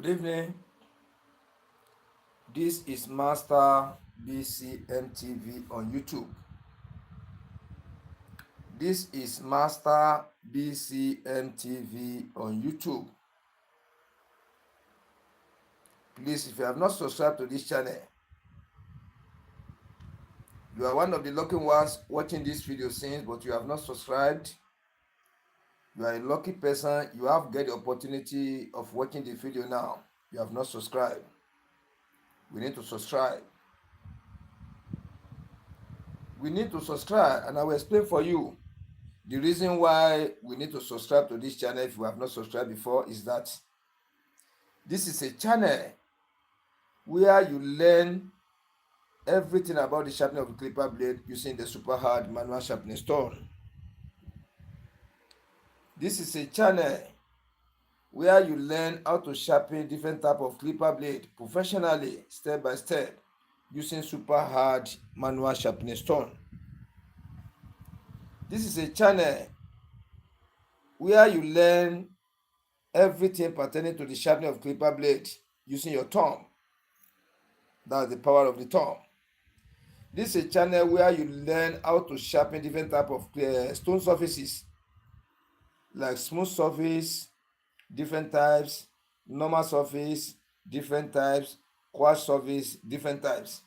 Good evening. This is Master BCMTV on YouTube. This is Master BCMTV on YouTube. Please, if you have not subscribed to this channel, you are one of the lucky ones watching this video since, but you have not subscribed. You are a lucky person. You have get the opportunity of watching the video now. You have not subscribed. We need to subscribe. We need to subscribe, and I will explain for you. The reason why we need to subscribe to this channel if you have not subscribed before is that this is a channel where you learn everything about the sharpening of the clipper blade using the super hard manual sharpening stone. This is a channel where you learn how to sharpen different type of clipper blade professionally, step by step, using super hard manual sharpening stone. This is a channel where you learn everything pertaining to the sharpening of clipper blade using your thumb. That's the power of the thumb. This is a channel where you learn how to sharpen different type of stone surfaces, like smooth surface, different types, normal surface, different types, quartz surface, different types.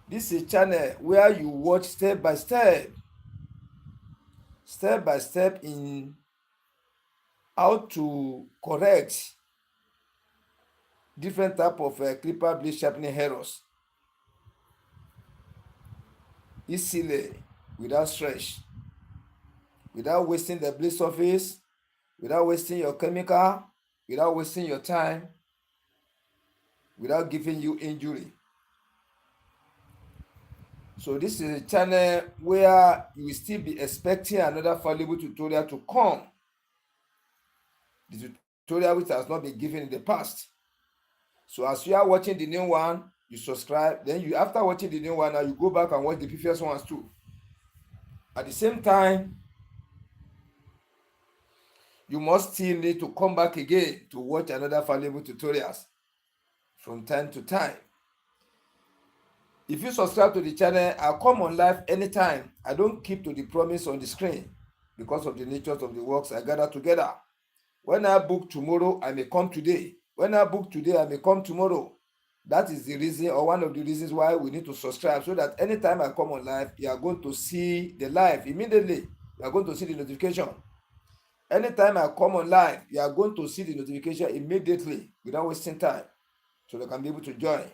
This is a channel where you watch step by step in how to correct different type of clipper blade sharpening errors easily, without stretch, without wasting the blade surface, without wasting your chemical, without wasting your time, without giving you injury. So this is a channel where you will still be expecting another valuable tutorial to come. The tutorial which has not been given in the past. So as you are watching the new one, you subscribe. Then you, after watching the new one, now you go back and watch the previous ones too. At the same time, you must still need to come back again to watch another valuable tutorials from time to time. If you subscribe to the channel, I'll come on live anytime. I don't keep to the promise on the screen because of the nature of the works I gather together. When I book tomorrow, I may come today. When I book today, I may come tomorrow. That is the reason, or one of the reasons why we need to subscribe, so that anytime I come on live, you are going to see the live immediately. You are going to see the notification. Anytime I come on live, you are going to see the notification immediately without wasting time, so they can be able to join.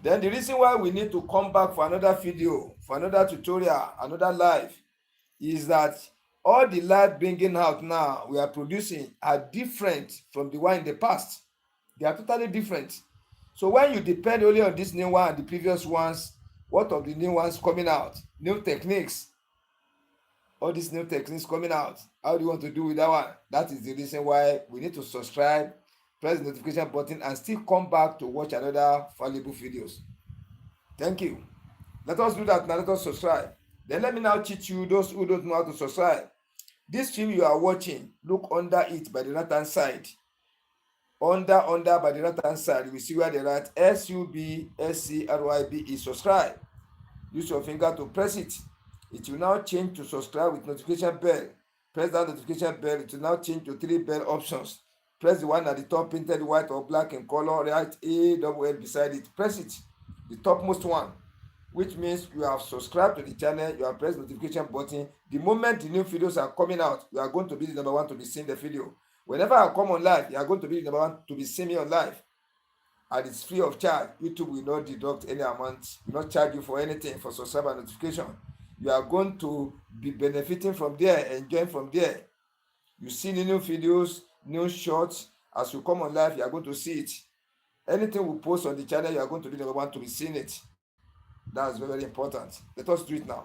Then the reason why we need to come back for another video, for another tutorial, another live, is that all the live bringing out now we are producing are different from the one in the past. They are totally different. So when you depend only on this new one and the previous ones, what of the new ones coming out? New techniques. All these new techniques coming out. How do you want to do with that one? That is the reason why we need to subscribe, press the notification button, and still come back to watch another valuable videos. Thank you. Let us do that now. Let us subscribe. Then let me now teach you, those who don't know how to subscribe. This film you are watching, look under it by the right hand side. Under by the right hand side, you will see where they write SUBSCRYB subscribe. Use your finger to press it. It will now change to subscribe with notification bell. Press that notification bell. It will now change to 3 bell options. Press the one at the top painted white or black in color. Write AWL beside it. Press it, the topmost one, which means you have subscribed to the channel. You have pressed the notification button. The moment the new videos are coming out, you are going to be the number one to be seeing the video. Whenever I come on live, you are going to be the number one to be seeing me on live. And it's free of charge. YouTube will not deduct any amount, will not charge you for anything for subscribe and notification. You are going to be benefiting from there, enjoying from there. You see the new videos, new shorts. As you come on live, you are going to see it. Anything we post on the channel, you are going to be the number one to be seeing it. That's very, very important. Let us do it now.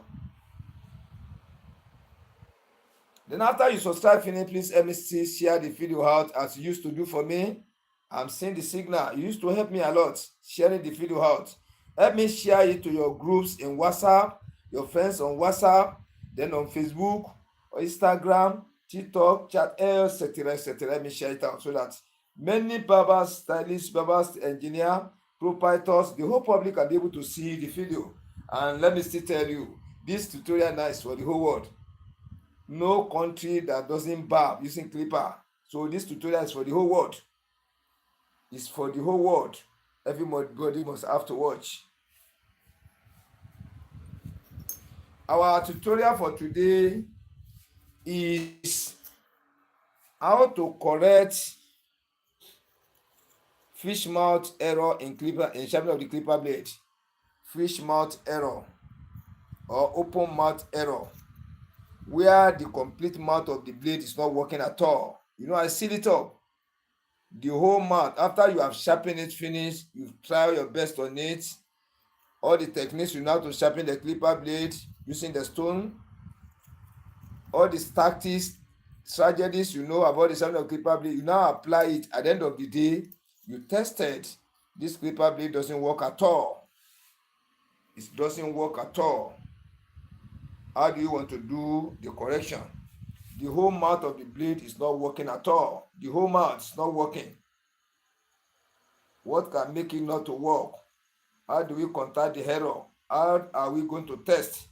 Then after you subscribe, FinE, please help me share the video out as you used to do for me. I'm seeing the signal. You used to help me a lot sharing the video out. Help me share it to your groups in WhatsApp, your friends on WhatsApp, then on Facebook, Instagram, TikTok, chat, etc., etc. Let me share it out so that many barbers, stylists, barbers, engineer, proprietors, the whole public can be able to see the video. And let me still tell you, this tutorial now is for the whole world. No country that doesn't barb using clipper. So this tutorial is for the whole world. It's for the whole world. Everybody must have to watch. Our tutorial for today is how to correct fish mouth error in sharpening of the clipper blade. Fish mouth error or open mouth error, where the complete mouth of the blade is not working at all. I seal it up. The whole mouth, after you have sharpened it, finished, you try your best on it. All the techniques you know how to sharpen the clipper blade using the stone, all the tactics, strategies you know about the sharpening of clipper blade, you now apply it. At the end of the day, you tested, this clipper blade doesn't work at all. It doesn't work at all. How do you want to do the correction? The whole mouth of the blade is not working at all. The whole mouth is not working. What can make it not to work? How do we contact the error? How are we going to test?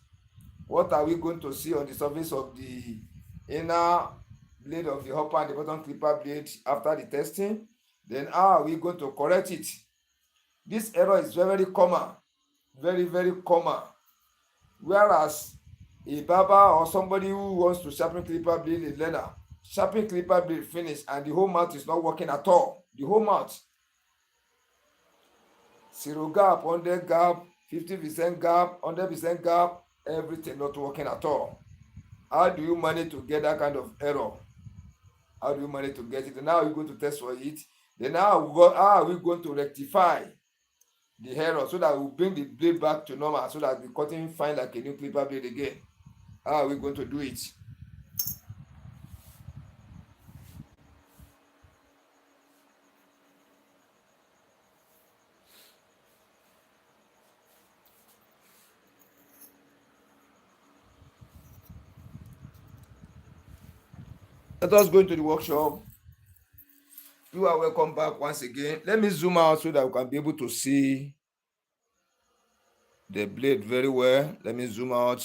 What are we going to see on the surface of the inner blade of the upper and the bottom clipper blade after the testing? Then how are we going to correct it? This error is very, very common. Very, very common. Whereas a barber or somebody who wants to sharpen clipper blade, a learner, sharpen clipper blade finish and the whole mouth is not working at all. The whole mouth. 0 gap, 100 gap, 50% gap, 100% gap, everything not working at all. How do you manage to get that kind of error? How do you manage to get it? And now you're going to test for it. Then how are we going to rectify the error so that we bring the blade back to normal, so that the cutting fine like a new clipper blade again? How are we going to do it? Let us go into the workshop. You are welcome back once again. Let me zoom out so that we can be able to see the blade very well. Let me zoom out.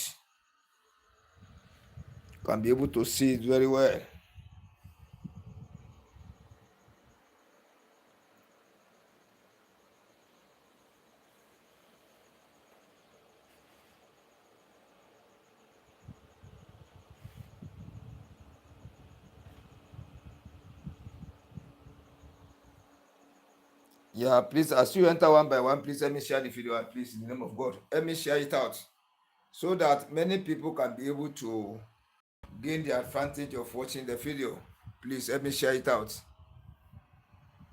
You can be able to see it very well. Yeah, please, as you enter one by one, please let me share the video, please, in the name of God. Let me share it out so that many people can be able to gain the advantage of watching the video. Please let me share it out.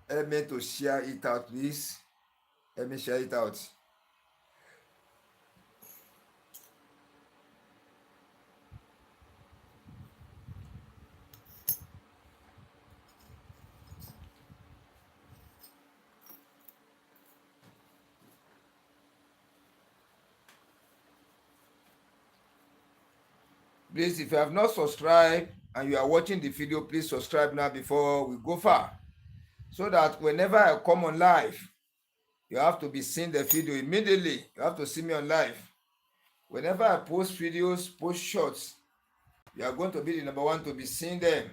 Help me to share it out, please. Let me share it out. Please, if you have not subscribed and you are watching the video, please subscribe now before we go far, so that whenever I come on live, you have to be seeing the video immediately. You have to see me on live. Whenever I post videos, post shorts, you are going to be the number one to be seeing them.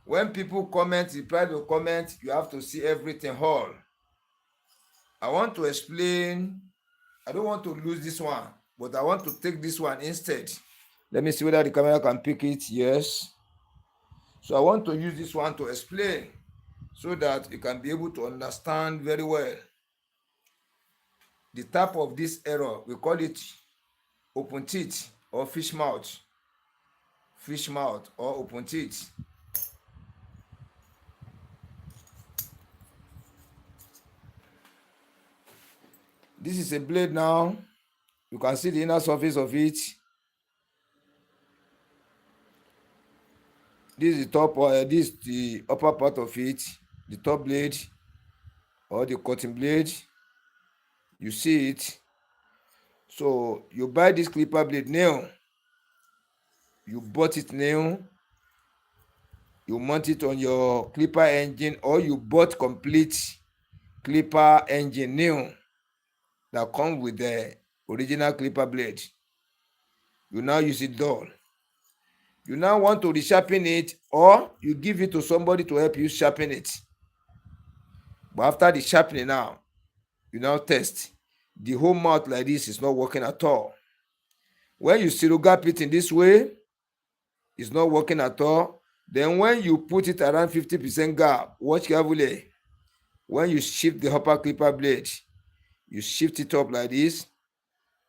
When people comment, reply to comment, you have to see everything whole. I want to explain. I don't want to lose this one, but I want to take this one instead. Let me see whether the camera can pick it. Yes. So I want to use this one to explain so that you can be able to understand very well the type of this error. We call it open teeth or fish mouth. Fish mouth or open teeth. This is a blade now. You can see the inner surface of it. This is the top, this is the upper part of it, the top blade or the cutting blade. You see it. So you buy this clipper blade new. you bought it new, you mount it on your clipper engine, or you bought complete clipper engine new that comes with the original clipper blade. You now use it dull. You now want to resharpen it, or you give it to somebody to help you sharpen it. But after the sharpening now, you now test. The whole mouth like this is not working at all. When you zero gap it in this way, it's not working at all. Then when you put it around 50% gap, watch carefully. When you shift the upper clipper blade, you shift it up like this,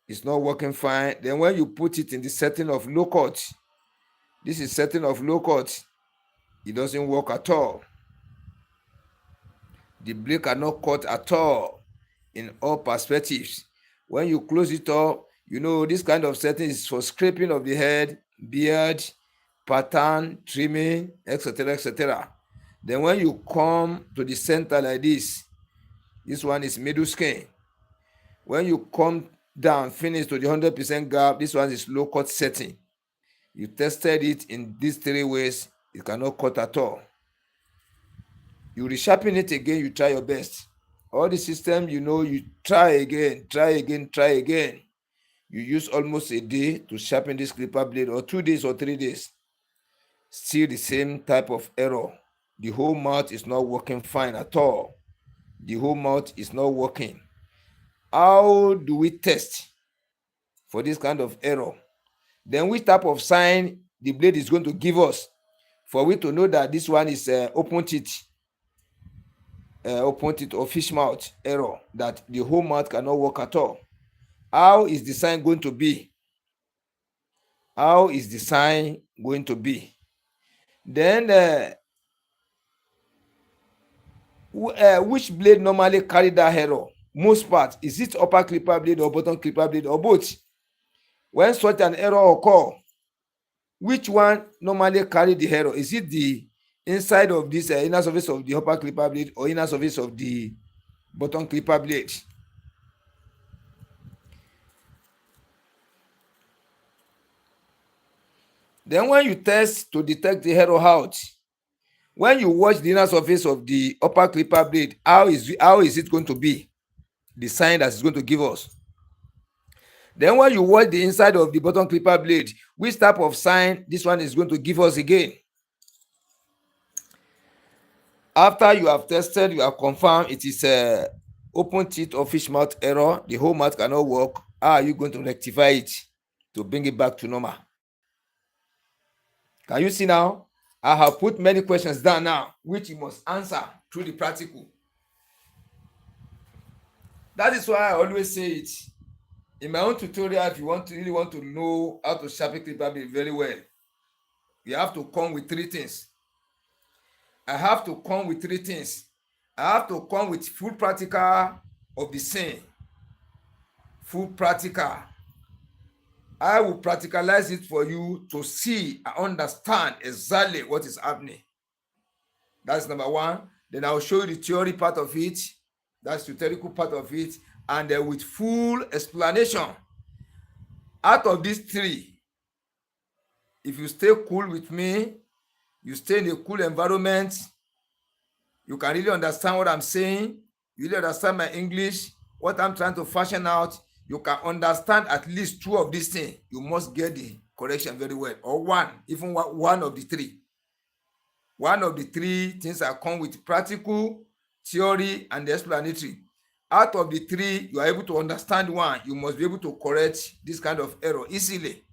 it's not working fine. Then when you put it in the setting of low cut, this is setting of low cut, it doesn't work at all. The blade cannot cut at all in all perspectives. When you close it up, you know this kind of setting is for scraping of the head, beard, pattern, trimming, etc., etc. Then when you come to the center like this one is middle skin. When you come down, finish to the 100% gap, this one is low cut setting. You tested it in these 3 ways, it cannot cut at all. You resharpen it again, you try your best. All the system, you know, you try again. You use almost a day to sharpen this clipper blade, or 2 days or 3 days. Still the same type of error. The whole mouth is not working fine at all. The whole mouth is not working. How do we test for this kind of error? Then which type of sign the blade is going to give us for we to know that this one is open teeth or fish mouth error, that the whole mouth cannot work at all? How is the sign going to be? How is the sign going to be? Then which blade normally carry that error? Most part, is it upper clipper blade or bottom clipper blade or both? When such an error occur, which one normally carry the error? Is it the inside of this inner surface of the upper clipper blade or inner surface of the bottom clipper blade? Then when you test to detect the error out, when you watch the inner surface of the upper clipper blade, how is it going to be? The sign that is going to give us. Then when you watch the inside of the bottom clipper blade, which type of sign this one is going to give us again? After you have tested, you have confirmed it is a open teeth or fish mouth error, the whole mouth cannot work. How are you going to rectify it to bring it back to normal? Can you see now? I have put many questions down now, which you must answer through the practical. That is why I always say it. In my own tutorial, if you really want to know how to sharpen clipper blade very well, you have to come with 3 things. I have to come with 3 things. I have to come with full practical of the scene. Full practical. I will practicalize it for you to see and understand exactly what is happening. That's number 1. Then I'll show you the theory part of it. That's the theoretical part of it. And then with full explanation. Out of these 3, if you stay cool with me, you stay in a cool environment, you can really understand what I'm saying, you really understand my English, what I'm trying to fashion out, you can understand at least 2 of these things. You must get the correction very well, or 1, even 1 of the 3. 1 of the 3 things that come with practical, theory, and explanatory. Out of the 3, you are able to understand 1. You must be able to correct this kind of error easily.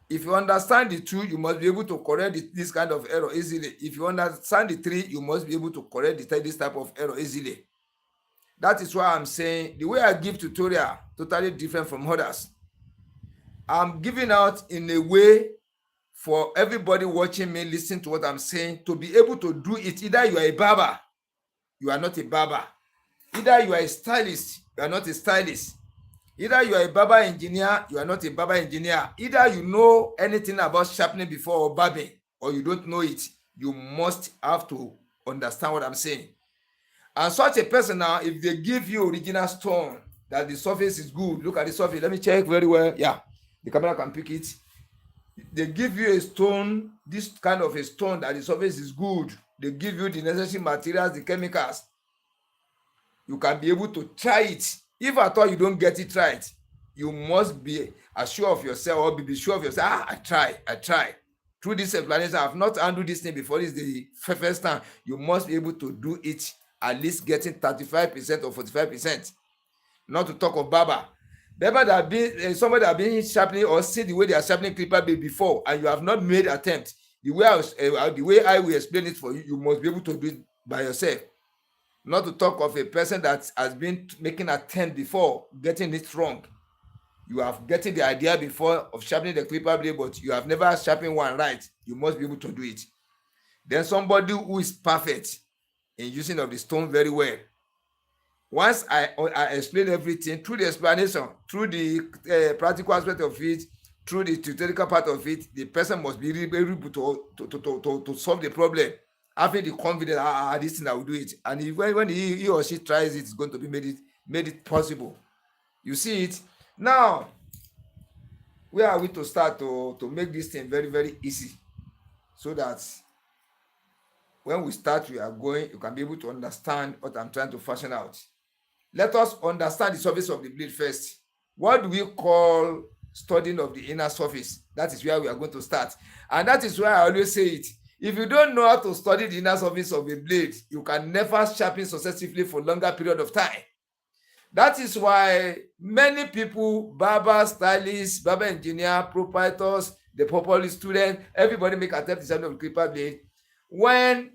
If you understand the 2, you must be able to correct this kind of error easily. If you understand the 3, you must be able to correct this type of error easily. That is why I'm saying the way I give tutorial totally different from others. I'm giving out in a way for everybody watching me, listen to what I'm saying, to be able to do it. Either you are a barber, you are not a barber. Either you are a stylist, you are not a stylist. Either you are a barber engineer, you are not a barber engineer. Either you know anything about sharpening before or barbing, or you don't know it. You must have to understand what I'm saying. And such a person now, if they give you original stone, that the surface is good, look at the surface. Let me check very well. Yeah, the camera can pick it. They give you a stone, this kind of a stone that the surface is good. They give you the necessary materials, the chemicals. You can be able to try it. If at all you don't get it right, you must be assured of yourself, or be sure of yourself. I try. Through this explanation, I have not handled this thing before. This is the first time. You must be able to do it, at least getting 35% or 45%. Not to talk of barber. Barber that been somebody that been sharpening or see the way they are sharpening clipper blade before, and you have not made attempt. The way I will explain it for you, you must be able to do it by yourself. Not to talk of a person that has been making attempt before, getting it wrong. You have getting the idea before of sharpening the clipper blade, but you have never sharpened one right. You must be able to do it. Then somebody who is perfect in using of the stone very well. Once I explain everything through the explanation, through the practical aspect of it, through the theoretical part of it, the person must be able to solve the problem, having the confidence, this thing I will do it. And when he or she tries it, it's going to be made it possible. You see it? Now, where are we to start to make this thing very, very easy, so that when we start, you can be able to understand what I'm trying to fashion out. Let us understand the surface of the blade first. What do we call studying of the inner surface? That is where we are going to start. And that is why I always say it. If you don't know how to study the inner surface of a blade, you can never sharpen successfully for a longer period of time. That is why many people, barber, stylists, barber engineer, proprietors, the popular student, everybody make attempt to sharpen the clipper blade. When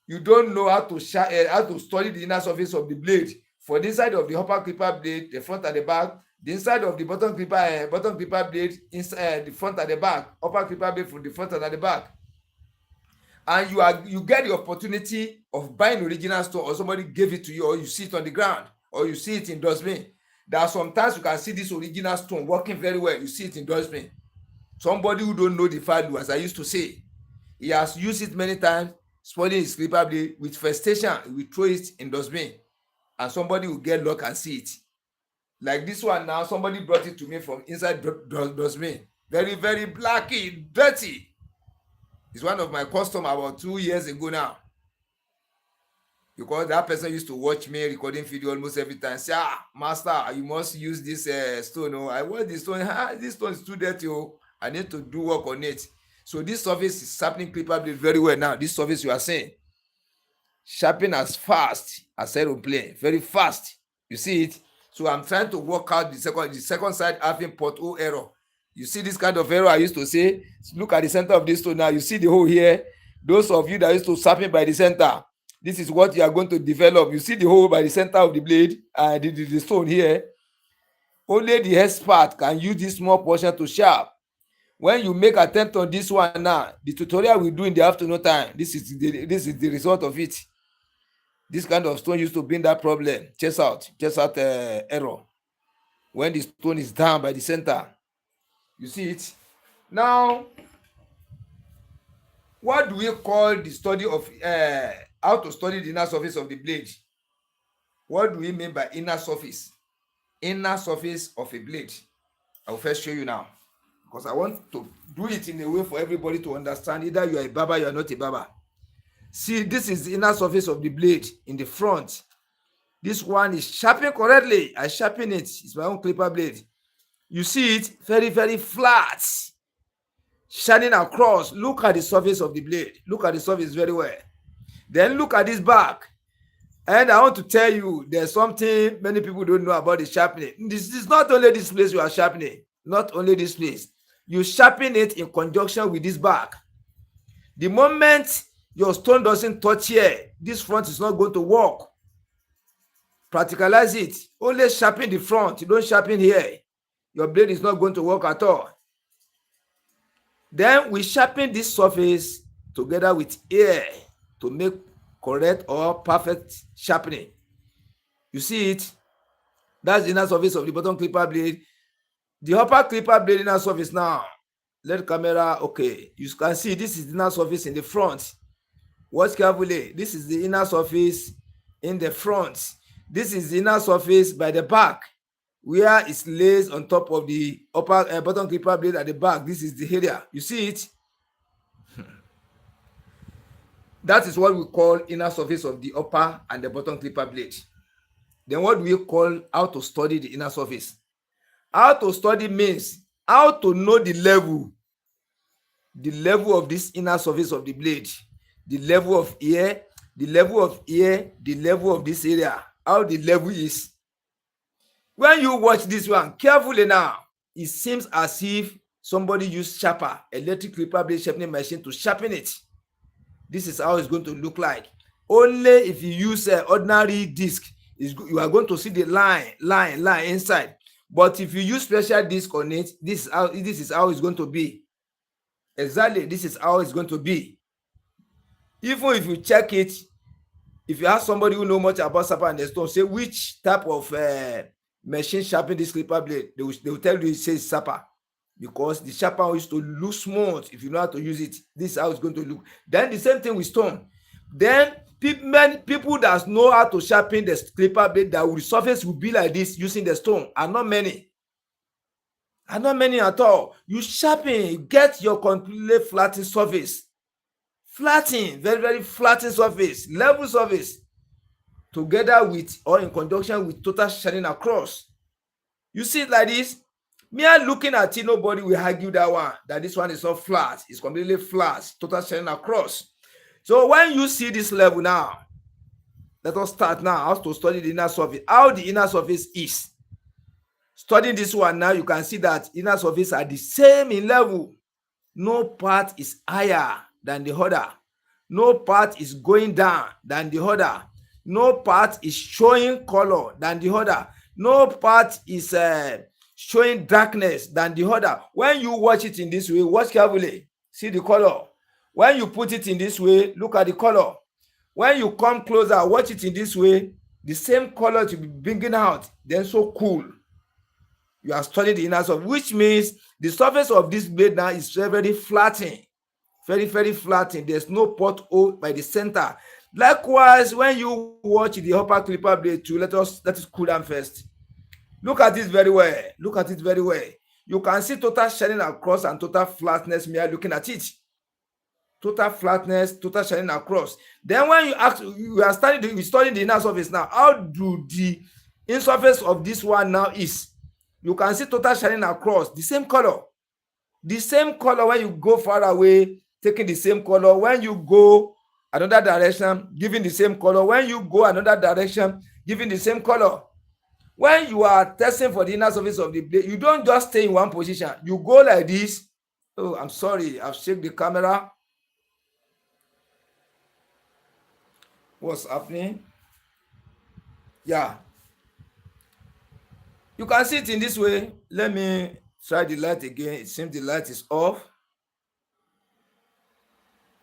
you don't know how to study the inner surface of the blade, for the inside of the upper clipper blade, the front and the back, the inside of the bottom clipper blade, inside the front and the back, upper clipper blade from the front and the back, and you get the opportunity of buying original stone, or somebody gave it to you, or you see it on the ground, or you see it in dustbin. There are sometimes you can see this original stone working very well. You see it in dustbin. Somebody who don't know the value, as I used to say, he has used it many times, spoiling his clipper blade. With frustration, he will throw it in dustbin, and somebody will get luck and see it. Like this one now, somebody brought it to me from inside dustbin. Very, very blacky, dirty. It's one of my customers about 2 years ago now. Because that person used to watch me recording video almost every time. Say, master, you must use this stone. Oh, I want this stone. This stone is too dirty. Oh, I need to do work on it. So this surface is sharpening clipper blade very well now. This surface you are saying, sharpen as fast as aeroplane, very fast. You see it? So I'm trying to work out the second side having pothole error. You see this kind of error I used to say? Look at the center of this stone now. You see the hole here? Those of you that used to sharpen by the center, this is what you are going to develop. You see the hole by the center of the blade, the stone here. Only the expert can use this small portion to sharp. When you make attempt on this one now, the tutorial we do in the afternoon time, this is the result of it. This kind of stone used to bring that problem. Chase out error. When the stone is down by the center, you see it. Now, what do we call the study of how to study the inner surface of the blade? What do we mean by inner surface? Inner surface of a blade. I will first show you now, because I want to do it in a way for everybody to understand. Either you are a barber, you are not a barber. See, this is the inner surface of the blade in the front. This one is sharpened correctly. I sharpen it. It's my own clipper blade. You see it very, very flat, shining across. Look at the surface of the blade. Look at the surface very well. Then look at this back. And I want to tell you, there's something many people don't know about the sharpening. This is not only this place you are sharpening. Not only this place. You sharpen it in conjunction with this back. The moment your stone doesn't touch here, this front is not going to work. Practicalize it. Only sharpen the front. You don't sharpen here. Your blade is not going to work at all. Then we sharpen this surface together with air to make correct or perfect sharpening. You see it? That's the inner surface of the bottom clipper blade. The upper clipper blade inner surface now. Let camera, okay. You can see this is the inner surface in the front. Watch carefully. This is the inner surface in the front. This is the inner surface by the back. where it's lays on top of the upper bottom clipper blade at the back. This is the area. You see it? That is what we call inner surface of the upper and the bottom clipper blade. Then what do we call how to study the inner surface? How to study means how to know the level of this inner surface of the blade, the level of here, the level of here, the level of this area, how the level is. When you watch this one carefully now, it seems as if somebody used sharper, electric clipper blade sharpening machine to sharpen it. This is how it's going to look like. Only if you use an ordinary disc, you are going to see the line inside. But if you use special disc on it, this is how it's going to be. Exactly, this is how it's going to be. Even if you check it, if you ask somebody who knows much about sharper and the stone, say which type of machine sharpen this clipper blade, they will tell you it says sharper, because the sharper used to look smooth. If you know how to use it, this is how it's going to look. Then the same thing with stone. Then many people that know how to sharpen the clipper blade, that the surface will be like this using the stone, are not many. Are not many at all. You sharpen, get your completely flattened surface. Flatten, very, very flattened surface, level surface, together with or in conjunction with total shining across. You see it like this. Mere looking at it, nobody will argue that this one is not flat. It's completely flat, total shining across. So when you see this level now, let us start now how to study the inner surface, how the inner surface is. Studying this one now, you can see that inner surface are the same in level. No part is higher than the other. No part is going down than the other. No part is showing color than the other. No part is showing darkness than the other. When you watch it in this way, watch carefully. See the color. When you put it in this way, look at the color. When you come closer, watch it in this way, the same color to be bringing out, then so cool. You are studying the inner surface, which means the surface of this blade now is very, very flattened. Very, very flattened. There's no porthole by the center. Likewise, when you watch the upper clipper blade too, let it cool down first. Look at this very well. Look at it very well. You can see total shining across and total flatness mere looking at it. Total flatness, total shining across. Then when you are studying the inner surface now, how do the inner surface of this one now is? You can see total shining across, the same color. The same color when you go far away, taking the same color. When you go another direction, giving the same color. When you go another direction, giving the same color. When you are testing for the inner surface of the blade, you don't just stay in one position. You go like this. Oh, I'm sorry, I've shaken the camera. What's happening? Yeah. You can see it in this way. Let me try the light again. It seems the light is off.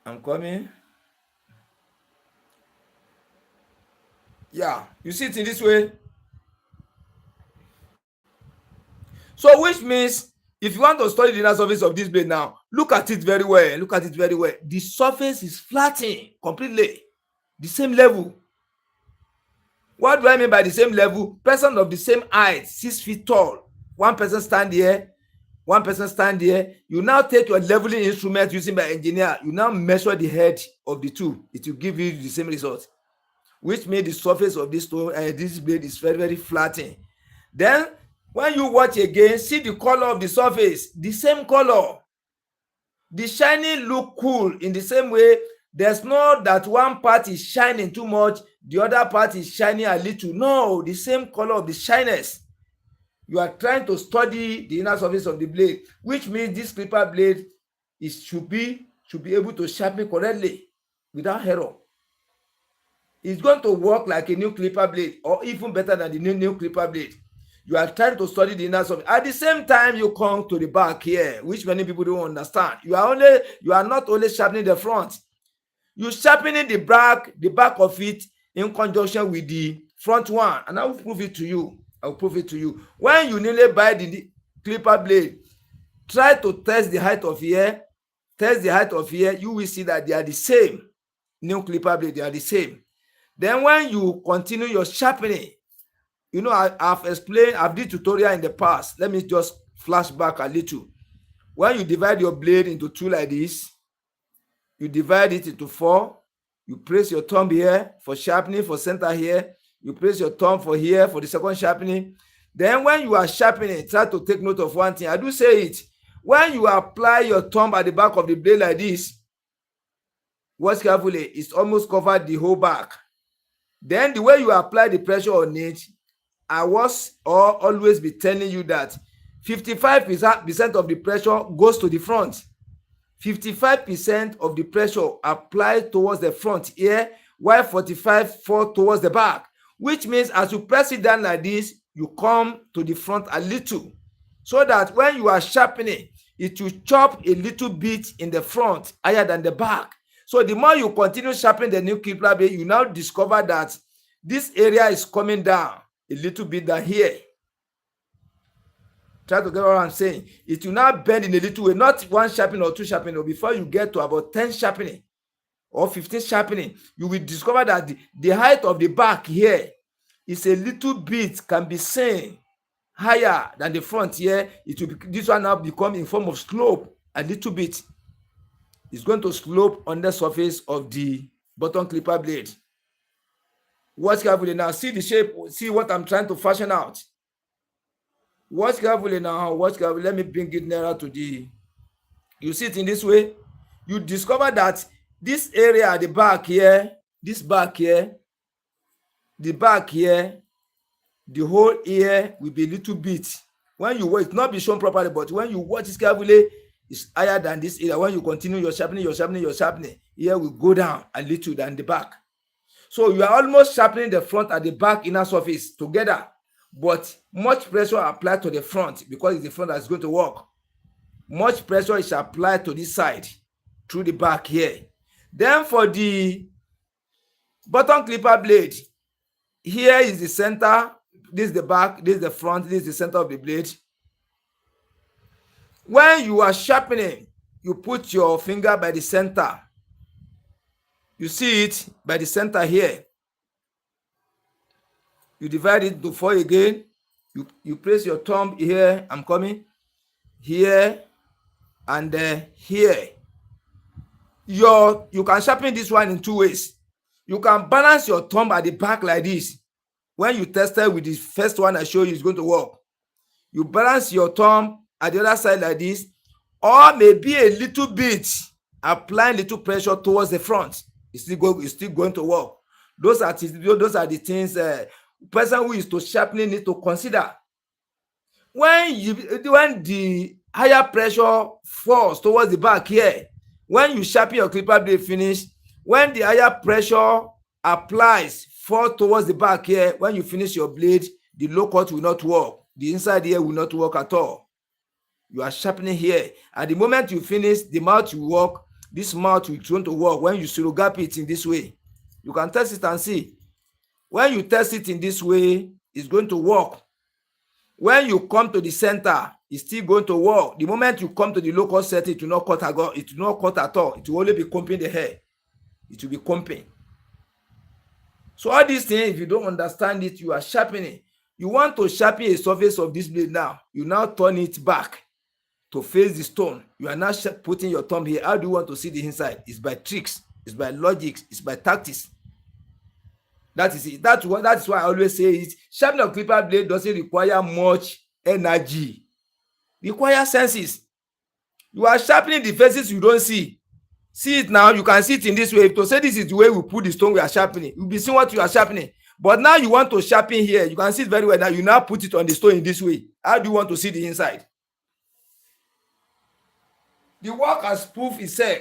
I'm coming. Yeah, you see it in this way. So which means if you want to study the inner surface of this blade now, look at it very well. Look at it very well. The surface is flattened completely. The same level. What do I mean by the same level? Person of the same height, 6 feet tall. One person stand here, one person stand here. You now take your leveling instrument using by engineer. You now measure the head of the two. It will give you the same result. Which means the surface of this stone, this blade is very, very flattened. Then when you watch again, see the color of the surface, the same color. The shining look cool in the same way. There's no that one part is shining too much, the other part is shining a little. No, the same color of the shyness. You are trying to study the inner surface of the blade, which means this clipper blade should be able to sharpen correctly without error. It's going to work like a new clipper blade, or even better than the new clipper blade. You are trying to study the inner surface. At the same time, you come to the back here, which many people don't understand. You are not only sharpening the front. You sharpening the back of it in conjunction with the front one, and I will prove it to you. I will prove it to you. When you nearly buy the clipper blade, try to test the height of here. Test the height of here. You will see that they are the same. New clipper blade, they are the same. Then when you continue your sharpening, You know, I've explained, I've did tutorial in the past. Let me just flash back a little. When you divide your blade into two like this, you divide it into 4. You place your thumb here for sharpening, for center here. You place your thumb for here for the second sharpening. Then when you are sharpening, try to take note of one thing. I do say it. When you apply your thumb at the back of the blade like this, watch carefully, it's almost covered the whole back. Then the way you apply the pressure on it, I was or always be telling you that 55% of the pressure goes to the front. 55% of the pressure applied towards the front here, while 45% fall towards the back, which means as you press it down like this, you come to the front a little, so that when you are sharpening, it will chop a little bit in the front higher than the back. So the more you continue sharpening the new clipper blade, you now discover that this area is coming down a little bit down here. Try to get what I'm saying. It will now bend in a little way, not one sharpening or two sharpening. Before you get to about 10 sharpening or 15 sharpening, you will discover that the height of the back here is a little bit, can be seen higher than the front here. It will be, this one now become in form of slope a little bit. It's going to slope on the surface of the bottom clipper blade. Watch carefully now. See the shape. See what I'm trying to fashion out. Watch carefully now. Watch carefully. Let me bring it nearer to the. You see it in this way. You discover that this area at the back here, this back here, the back here, the whole ear will be a little bit. When you watch, it not be shown properly, but when you watch it carefully, it's higher than this area. When you continue your sharpening, here will go down a little than the back. So you are almost sharpening the front and the back inner surface together, but much pressure applied to the front because it's the front that's going to work. Much pressure is applied to this side through the back here. Then for the bottom clipper blade, here is the center, this is the back, this is the front, this is the center of the blade. When you are sharpening, you put your finger by the center. You see it by the center here. You divide it into 4 again. You place your thumb here. I'm coming. Here and here. You can sharpen this one in 2 ways. You can balance your thumb at the back like this. When you test it with the first one I show you, it's going to work. You balance your thumb at the other side like this, or maybe a little bit, applying little pressure towards the front. It's still going to work. Those are the things person who is to sharpening need to consider. When the higher pressure falls towards the back here, when you sharpen your clipper blade finish, when the higher pressure applies fall towards the back here, when you finish your blade, the low cut will not work. The inside here will not work at all. You are sharpening here. At the moment you finish, the mouth will work. This mouth will try to work when you surrogate it in this way. You can test it and see. When you test it in this way, it's going to work. When you come to the center, it's still going to work. The moment you come to the local set, it will not cut at all. It will not cut at all. It will only be combing the hair. It will be combing. So all these things, if you don't understand it, you are sharpening. You want to sharpen a surface of this blade now. You now turn it back to face the stone. You are now putting your thumb here. How do you want to see the inside? It's by tricks. It's by logic. It's by tactics. That is it. That's why I always say it. Sharpening a clipper blade doesn't require much energy. It requires senses. You are sharpening the faces you don't see. See it now. You can see it in this way. To say this is the way we put the stone we are sharpening, you'll be seeing what you are sharpening. But now you want to sharpen here. You can see it very well now. You now put it on the stone in this way. How do you want to see the inside? The work has proved itself.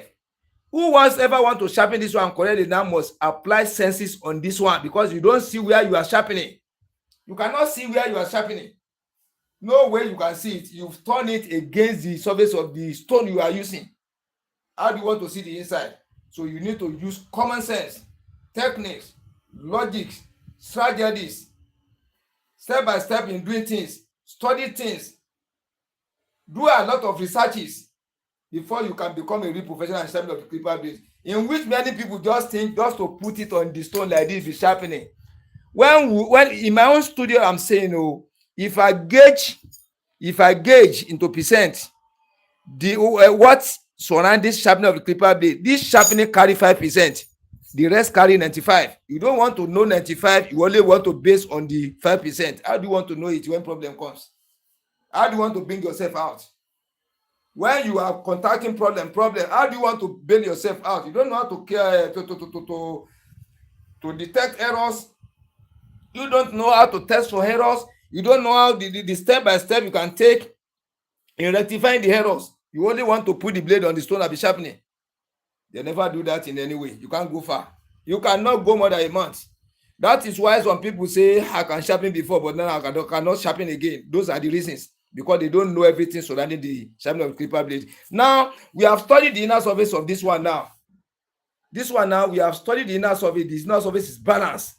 Who wants ever want to sharpen this one correctly now must apply senses on this one, because you don't see where you are sharpening. You cannot see where you are sharpening. No way you can see it. You've turned it against the surface of the stone you are using. How do you want to see the inside? So you need to use common sense, techniques, logics, strategies, step by step in doing things, study things, do a lot of researches before you can become a real professional in sharpening of the clipper blade, in which many people just think just to put it on the stone like this is sharpening. when in my own studio, I'm saying, oh, if I gauge into percent, the what surround this sharpening of the clipper blade, this sharpening carry 5%, the rest carry 95. You don't want to know 95, you only want to base on the 5%. How do you want to know it when problem comes? How do you want to bring yourself out? When you are contacting problem, how do you want to bail yourself out? You don't know how to care to detect errors. You don't know how to test for errors. You don't know how the step by step you can take in rectifying the errors. You only want to put the blade on the stone and be sharpening. They never do that in any way. You can't go far. You cannot go more than a month. That is why some people say, I can sharpen before, but now I cannot sharpen again. Those are the reasons, because they don't know everything surrounding the sharpening of clipper blade. Now, we have studied the inner surface of this one now. This one now, we have studied the inner surface. The inner surface is balanced.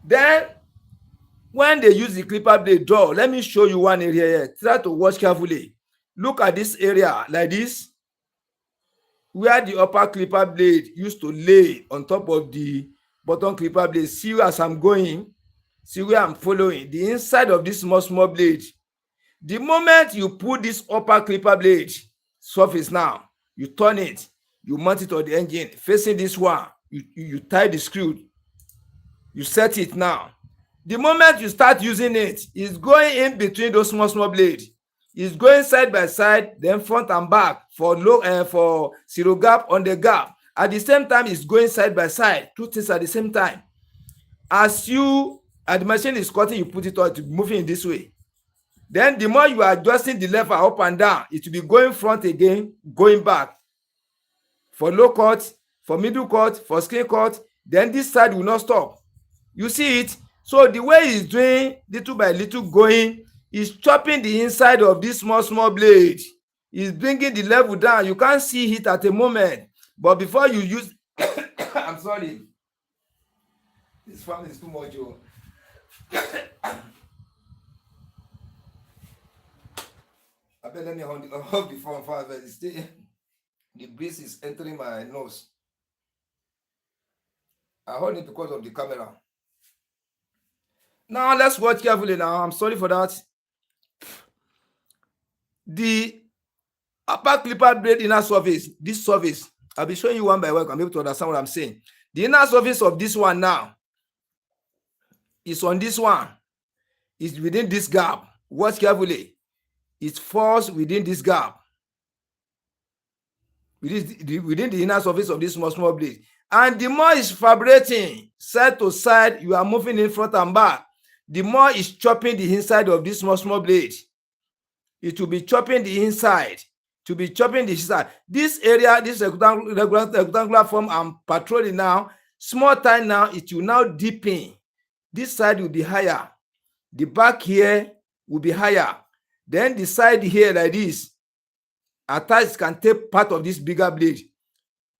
Then, when they use the clipper blade draw, let me show you one area here. Try to watch carefully. Look at this area like this, where the upper clipper blade used to lay on top of the bottom clipper blade. See as I'm going, see where I'm following. The inside of this small blade. The moment you put this upper clipper blade surface now, you turn it, you mount it on the engine, facing this one, you tie the screw, you set it now. The moment you start using it, it's going in between those small blades. It's going side by side, then front and back for zero gap on the gap. At the same time, it's going side by side, two things at the same time. As the machine is cutting, you put it on, to moving in this way. Then the more you are adjusting the lever up and down, it will be going front again, going back. For low cut, for middle cut, for screen cut, then this side will not stop. You see it? So the way he's doing little by little going, is chopping the inside of this small blade. He's bringing the level down. You can't see it at a moment. But before you use, I'm sorry. This fan is too much. I better let me hold the phone fast. The breeze is entering my nose. I hold it because of the camera. Now let's watch carefully now. I'm sorry for that. The upper clipper blade inner surface, this surface, I'll be showing you one by one. I'm able to understand what I'm saying. The inner surface of this one now is on this one. It's within this gap. Watch carefully. It falls within this gap. Within the inner surface of this small blade. And the more it's vibrating side to side, you are moving in front and back, the more it's chopping the inside of this small blade. It will be chopping the inside, to be chopping the inside. This area, this rectangular form I'm patrolling now, small time now, it will now deepen. This side will be higher. The back here will be higher. Then the side here like this, at times can take part of this bigger blade.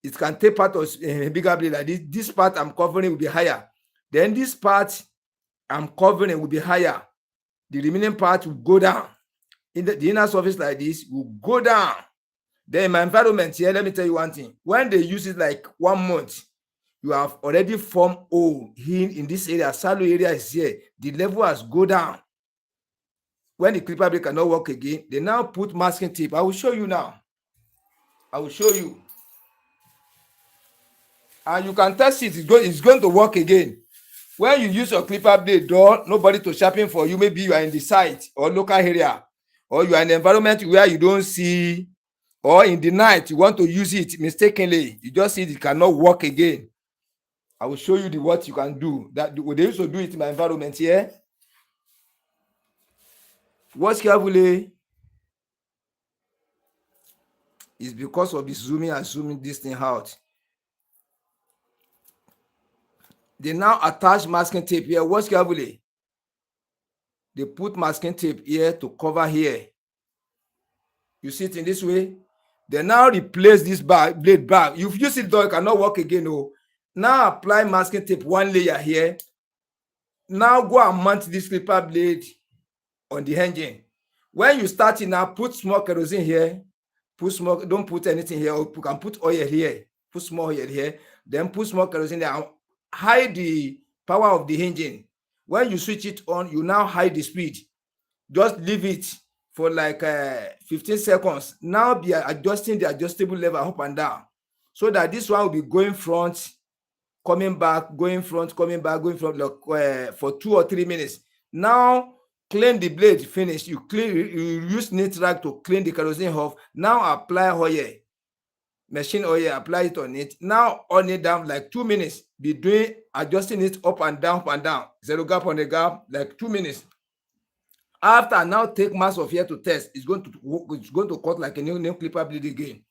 It can take part of a bigger blade like this. This part I'm covering will be higher. Then this part I'm covering will be higher. The remaining part will go down. In the inner surface like this will go down. Then in my environment here, let me tell you one thing. When they use it like 1 month, you have already formed hole here in this area. Shallow area is here. The level has go down. When the clipper blade cannot work again, they now put masking tape. I will show you now. I will show you. And you can test it. It's going to work again. When you use your clipper blade, nobody to sharpen for you. Maybe you are in the site or local area, or you are in an environment where you don't see, or in the night you want to use it mistakenly. You just see it cannot work again. I will show you what you can do. That they used to do it in my environment here. Watch carefully. It's because of the zooming and zooming this thing out. They now attach masking tape here. Watch carefully. They put masking tape here to cover here. You see it in this way. They now replace this blade back. You've used it, though, it cannot work again. Oh. Now apply masking tape, one layer here. Now go and mount this clipper blade on the engine. When you start it now, put small kerosene here. Put small, don't put anything here. You can put oil here. Put small oil here. Then put small kerosene there. Hide the power of the engine. When you switch it on, you now hide the speed. Just leave it for like 15 seconds. Now be adjusting the adjustable lever up and down, so that this one will be going front, coming back, going front, coming back, going front, like, for 2 or 3 minutes. Now clean the blade, finish. You use neat rag to clean the kerosene off. Now apply oil, machine oil, apply it on it. Now on it down like 2 minutes. Be doing adjusting it up and down, up and down. Zero gap on the gap, like 2 minutes. After, now take mass of hair to test. It's going to cut like a new clipper blade again.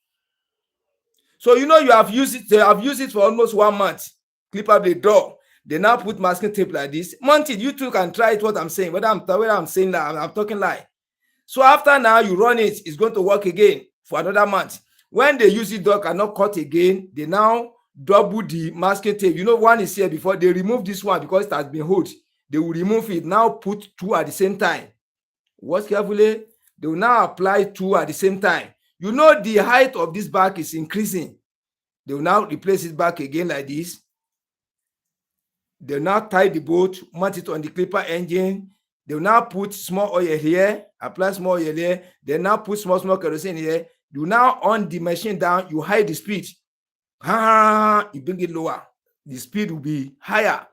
So you have used it. They have used it for almost 1 month. Clipper blade door. They now put masking tape like this. Monty, you too can try it. What I'm saying, whether I'm saying that I'm talking lie. So after now you run it, it's going to work again for another month. When they use it, door cannot cut again. They now double the masking tape. One is here before. They remove this one because it has been hold. They will remove it. Now put 2 at the same time. Watch carefully. They will now apply 2 at the same time. The height of this back is increasing. They will now replace it back again like this. They will now tie the bolt, mount it on the clipper engine. They will now put small oil here, apply small oil here. They now put small kerosene here. You now on the machine down, you hide the speed. You bring it lower. The speed will be higher.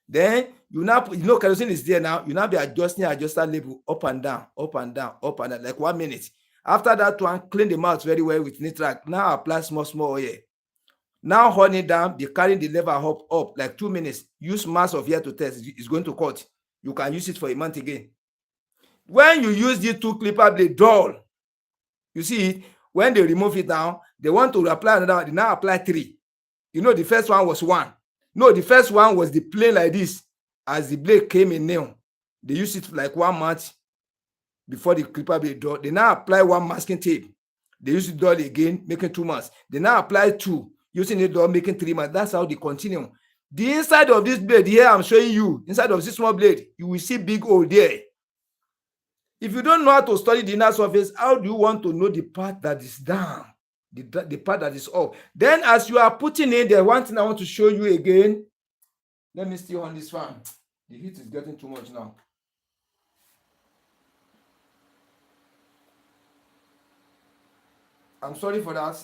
Then kerosene is there now. You now be adjusting adjuster level up and down, up and down, up and down, like 1 minute. After that one, clean the mouth very well with neat rag. Now apply small oil. Now hold it down. Be carrying the lever up like 2 minutes. Use mass of hair to test. It's going to cut. You can use it for a month again. When you use the 2 clipper blade dull, you see, when they remove it now, they want to apply another one. They now apply 3. The first one was 1. No, the first one was the plain like this. As the blade came in new, they used it for like 1 month before the clipper blade dull. They now apply 1 masking tape. They use it dull again, making 2 months. They now apply 2, using it dull, making 3 months. That's how they continue. The inside of this blade here, I'm showing you, inside of this small blade, you will see big hole there. If you don't know how to study the inner surface, how do you want to know the part that is down, the part that is up? Then as you are putting in there, one thing I want to show you again. Let me still on this fan. The heat is getting too much now. I'm sorry for that.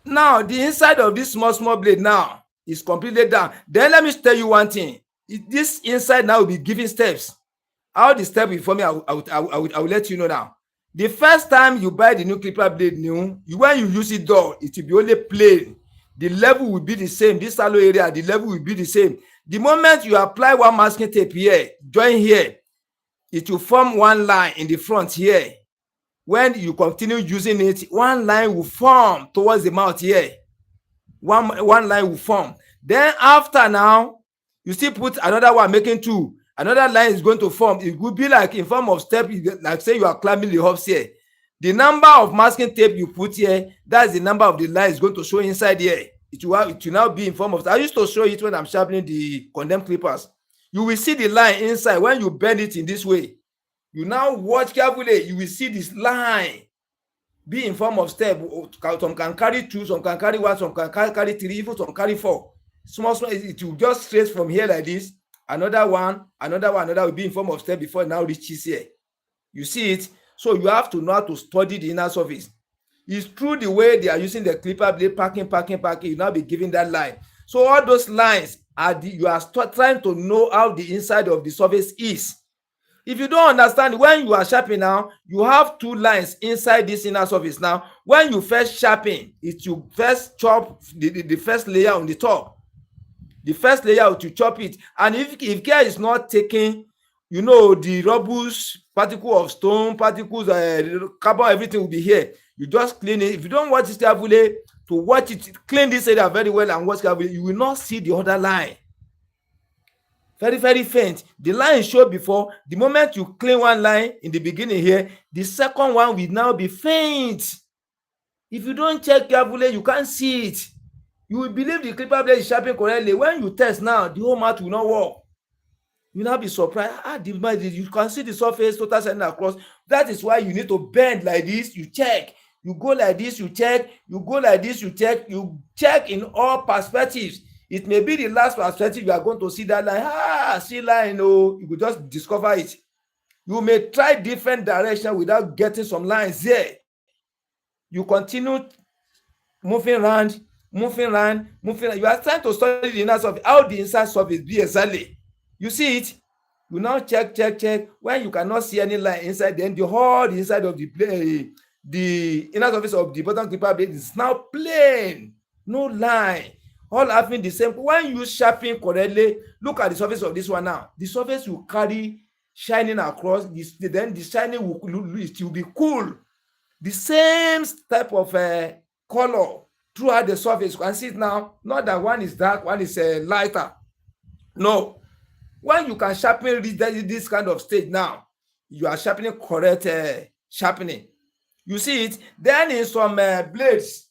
Now, the inside of this small blade now is completely down. Then let me tell you one thing. This inside now will be giving steps. How the step will form, I will let you know now. The first time you buy the new clipper blade when you use it dull, it will be only plain. The level will be the same. This shallow area, the level will be the same. The moment you apply 1 masking tape here, join here, it will form 1 line in the front here. When you continue using it, 1 line will form towards the mouth here. One line will form. Then after now, you still put another one, making 2. Another line is going to form. It will be like in form of step, like say you are climbing the hops here. The number of masking tape you put here, that's the number of the lines going to show inside here. It will now be in form of. I used to show it when I'm sharpening the condemned clippers. You will see the line inside when you bend it in this way. You now watch carefully. You will see this line be in form of step. Some can carry 2, some can carry 1, some can carry 3, even some carry 4. Small. It will just trace from here like this. Another one will be in form of step before it now reaches here. You see it? So you have to know how to study the inner surface. It's through the way they are using the clipper blade, packing. You now be giving that line. So all those lines you are trying to know how the inside of the surface is. If you don't understand, when you are sharpening now, you have 2 lines inside this inner surface. Now, when you first sharpen, you first chop the first layer on the top. The first layer to chop it. And if care is not taken, the rubbish, particle of stone, particles, carbon, everything will be here. You just clean it. If you don't watch it carefully, to watch it, clean this area very well and watch carefully, you will not see the other line. Very, very faint. The line showed before. The moment you clean 1 line in the beginning here, the second one will now be faint. If you don't check carefully, you can't see it. You will believe the clipper blade is sharpened correctly. When you test now, the whole mat will not work. You will not be surprised. You can see the surface total sending across. That is why you need to bend like this. You check. You go like this, you check. You go like this, you check. You check in all perspectives. It may be the last perspective you are going to see that line. See line, oh, you will just discover it. You may try different direction without getting some lines there. You continue moving around, moving around, moving around. You are trying to study the inner surface, how the inside surface be exactly. You see it? You now check. When you cannot see any line inside, then the whole inside of the inner surface of the bottom clipper blade is now plain, no line, all having the same. When you sharpen correctly, look at the surface of this one now. The surface will carry shining across. Then the shining will be cool. The same type of color throughout the surface. You can see it now. Not that one is dark, one is lighter. No. When you can sharpen this kind of stage now, you are sharpening correct sharpening. You see it. Then in some blades,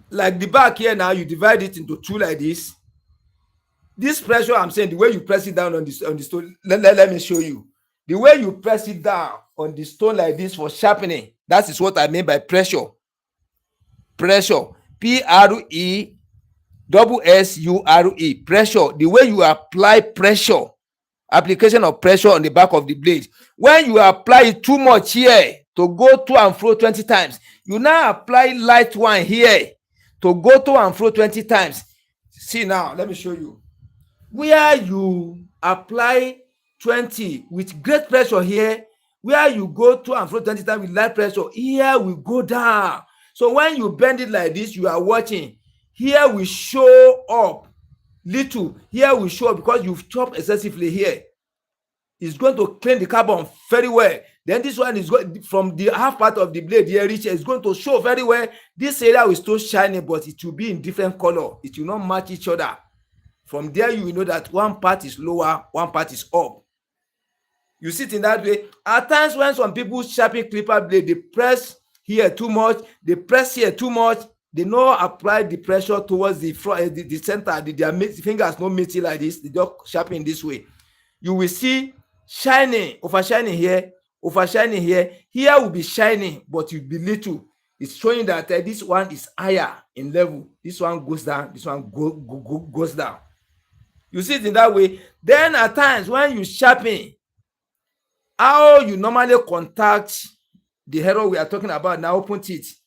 like the back here now, you divide it into two like this. This pressure, I'm saying, the way you press it down on the stone, let me show you. The way you press it down on the stone like this for sharpening, that is what I mean by pressure. Pressure. P-R-E-S-S-U-R-E. Pressure. The way you apply pressure, application of pressure on the back of the blade. When you apply it too much here to go to and fro 20 times, you now apply light one here to go to and fro 20 times. See now, let me show you. Where you apply 20 with great pressure here, where you go to and fro 20 times with light pressure, here we go down. So when you bend it like this, you are watching. Here we show up little. Here we show up because you've chopped excessively here. It's going to clean the carbon very well. Then this one is going from the half part of the blade here, reach, it's going to show very well. This area will still shining, but it will be in different color. It will not match each other. From there, you will know that one part is lower, one part is up. You see it in that way. At times when some people sharpen clipper blade, they press here too much, they press here too much, they not apply the pressure towards the front, the center, their fingers not meeting like this, they just sharpen this way. You will see shining, overshining here, overshining here. Here will be shining, but it will be little. It's showing that this one is higher in level. This one goes down, this one goes down. You see it in that way. Then at times when you sharpen, how you normally contact the arrow we are talking about now, open teeth,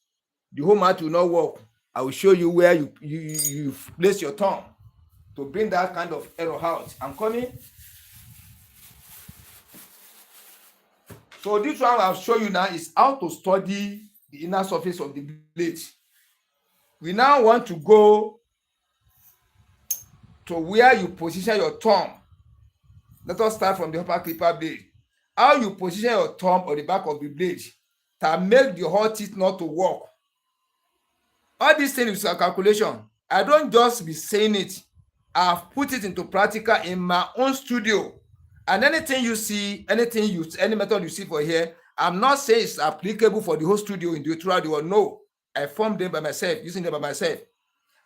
the whole mat will not work. I will show you where you place your thumb to bring that kind of arrow out. I'm coming. So this one I'll show you now is how to study the inner surface of the blade. We now want to go to where you position your thumb. Let us start from the upper clipper blade. How you position your thumb on the back of the blade to make the whole teeth not to work. All these things is a calculation. I don't just be saying it. I've put it into practical in my own studio. And anything you see, any method you see for here, I'm not saying it's applicable for the whole studio in the throughout the world. No, I formed them by myself, using them by myself.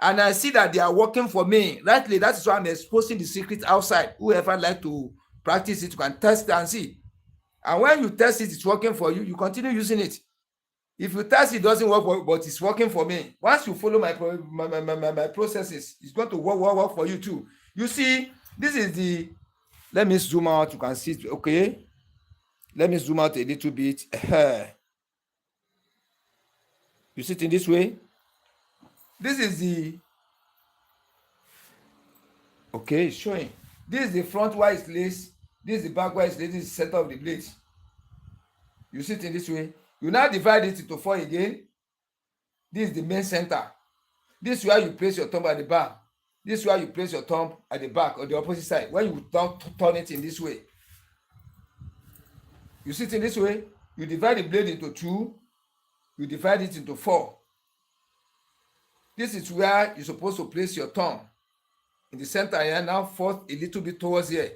And I see that they are working for me. Rightly, that is why I'm exposing the secret outside. Whoever like to practice it, you can test it and see. And when you test it, it's working for you, you continue using it. If you test it doesn't work, but it's working for me. Once you follow my processes, it's going to work for you too. You see, this is the, let me zoom out, you can see it, okay? Let me zoom out a little bit. You see it in this way? This is the, okay, it's showing. This is the front where it's laced. This is the back where it's laced. This is the center of the blade. You see it in this way. You now divide it into 4 again. This is the main center. This is where you place your thumb at the back. This is where you place your thumb at the back or the opposite side. When you turn it in this way. You see it in this way. You divide the blade into 2. You divide it into 4. This is where you're supposed to place your thumb. In the center here, now fall a little bit towards here.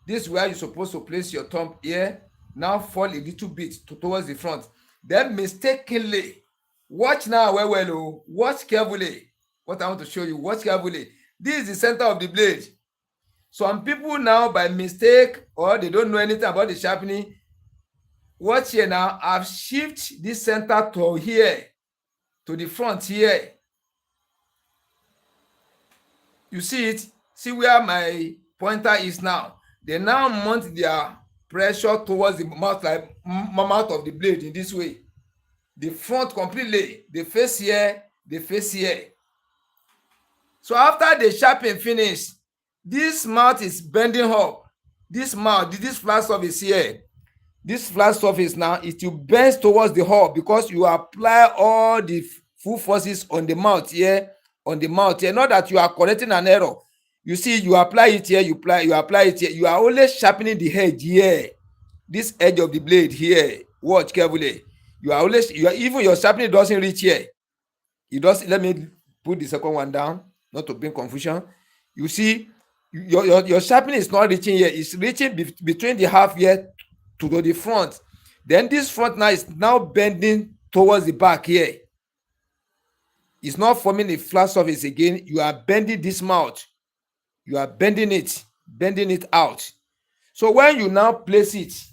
This is where you're supposed to place your thumb here. Now fall a little bit towards the front. Then mistakenly, watch now well, watch carefully. What I want to show you, watch carefully. This is the center of the blade. Some people now by mistake or they don't know anything about the sharpening, watch here now. I've shifted this center to here, to the front here. You see it? See where my pointer is now. They now mount their pressure towards the mouth, like mouth of the blade in this way. The front completely, they face here, they face here. So after the sharpen finish, this mouth is bending up. This mouth, this flat surface here, this flat surface now, it will bend towards the hub because you apply all the full forces on the mouth here, on the mouth here. Not that you are correcting an error. You see, you apply it here, you apply it here. You are only sharpening the edge here, this edge of the blade here. Watch carefully. Even your sharpening doesn't reach here. It does. Let me put the second one down, not to bring confusion. You see, your sharpening is not reaching here. It's reaching between the half here to the front. Then this front now is now bending towards the back here. It's not forming a flat surface again. You are bending this mouth. You are bending it out. So when you now place it,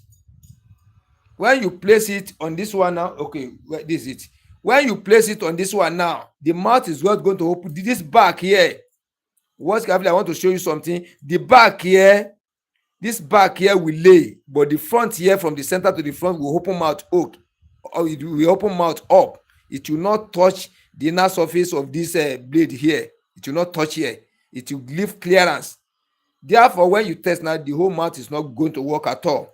on this one now, okay, this is it. When you place it on this one now, the mouth is not going to open. This back here, what's carefully, I want to show you something. The back here, this back here will lay, but the front here, from the center to the front, will open mouth up, or it will open mouth up. It will not touch the inner surface of this blade here. It will not touch here. It will leave clearance. Therefore, when you test now, the whole mouth is not going to work at all.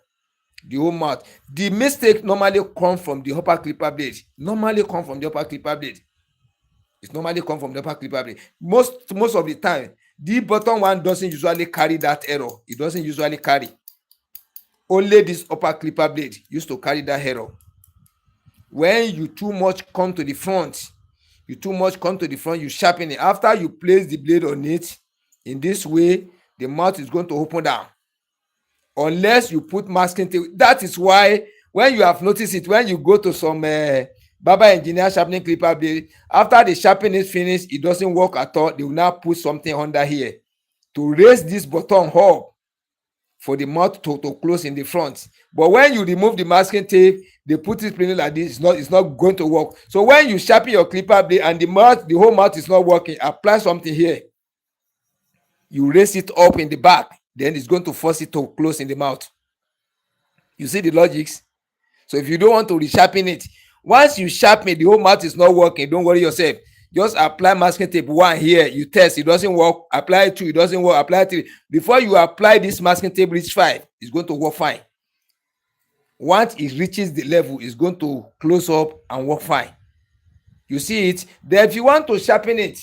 The whole mouth. The mistake normally comes from the upper clipper blade. It's normally come from the upper clipper blade. Most of the time, the bottom one doesn't usually carry that error. It doesn't usually carry. Only this upper clipper blade used to carry that error. When you too much come to the front, you sharpen it. After you place the blade on it, in this way, the mouth is going to open down. Unless you put masking tape. That is why when you have noticed it, when you go to some barber engineer sharpening clipper blade, after the sharpening is finished, it doesn't work at all. They will now put something under here to raise this button up for the mouth to close in the front. But when you remove the masking tape, they put it plainly like this. It's not going to work. So when you sharpen your clipper blade and the whole mouth is not working, apply something here. You raise it up in the back, then it's going to force it to close in the mouth. You see the logics? So if you don't want to resharpen it, once you sharpen it, the whole mouth is not working, don't worry yourself. Just apply masking tape 1 here. You test, it doesn't work. Apply 2, it doesn't work. Apply 3. Before you apply this masking tape, reach 5, it's going to work fine. Once it reaches the level, it's going to close up and work fine. You see it? Then if you want to sharpen it,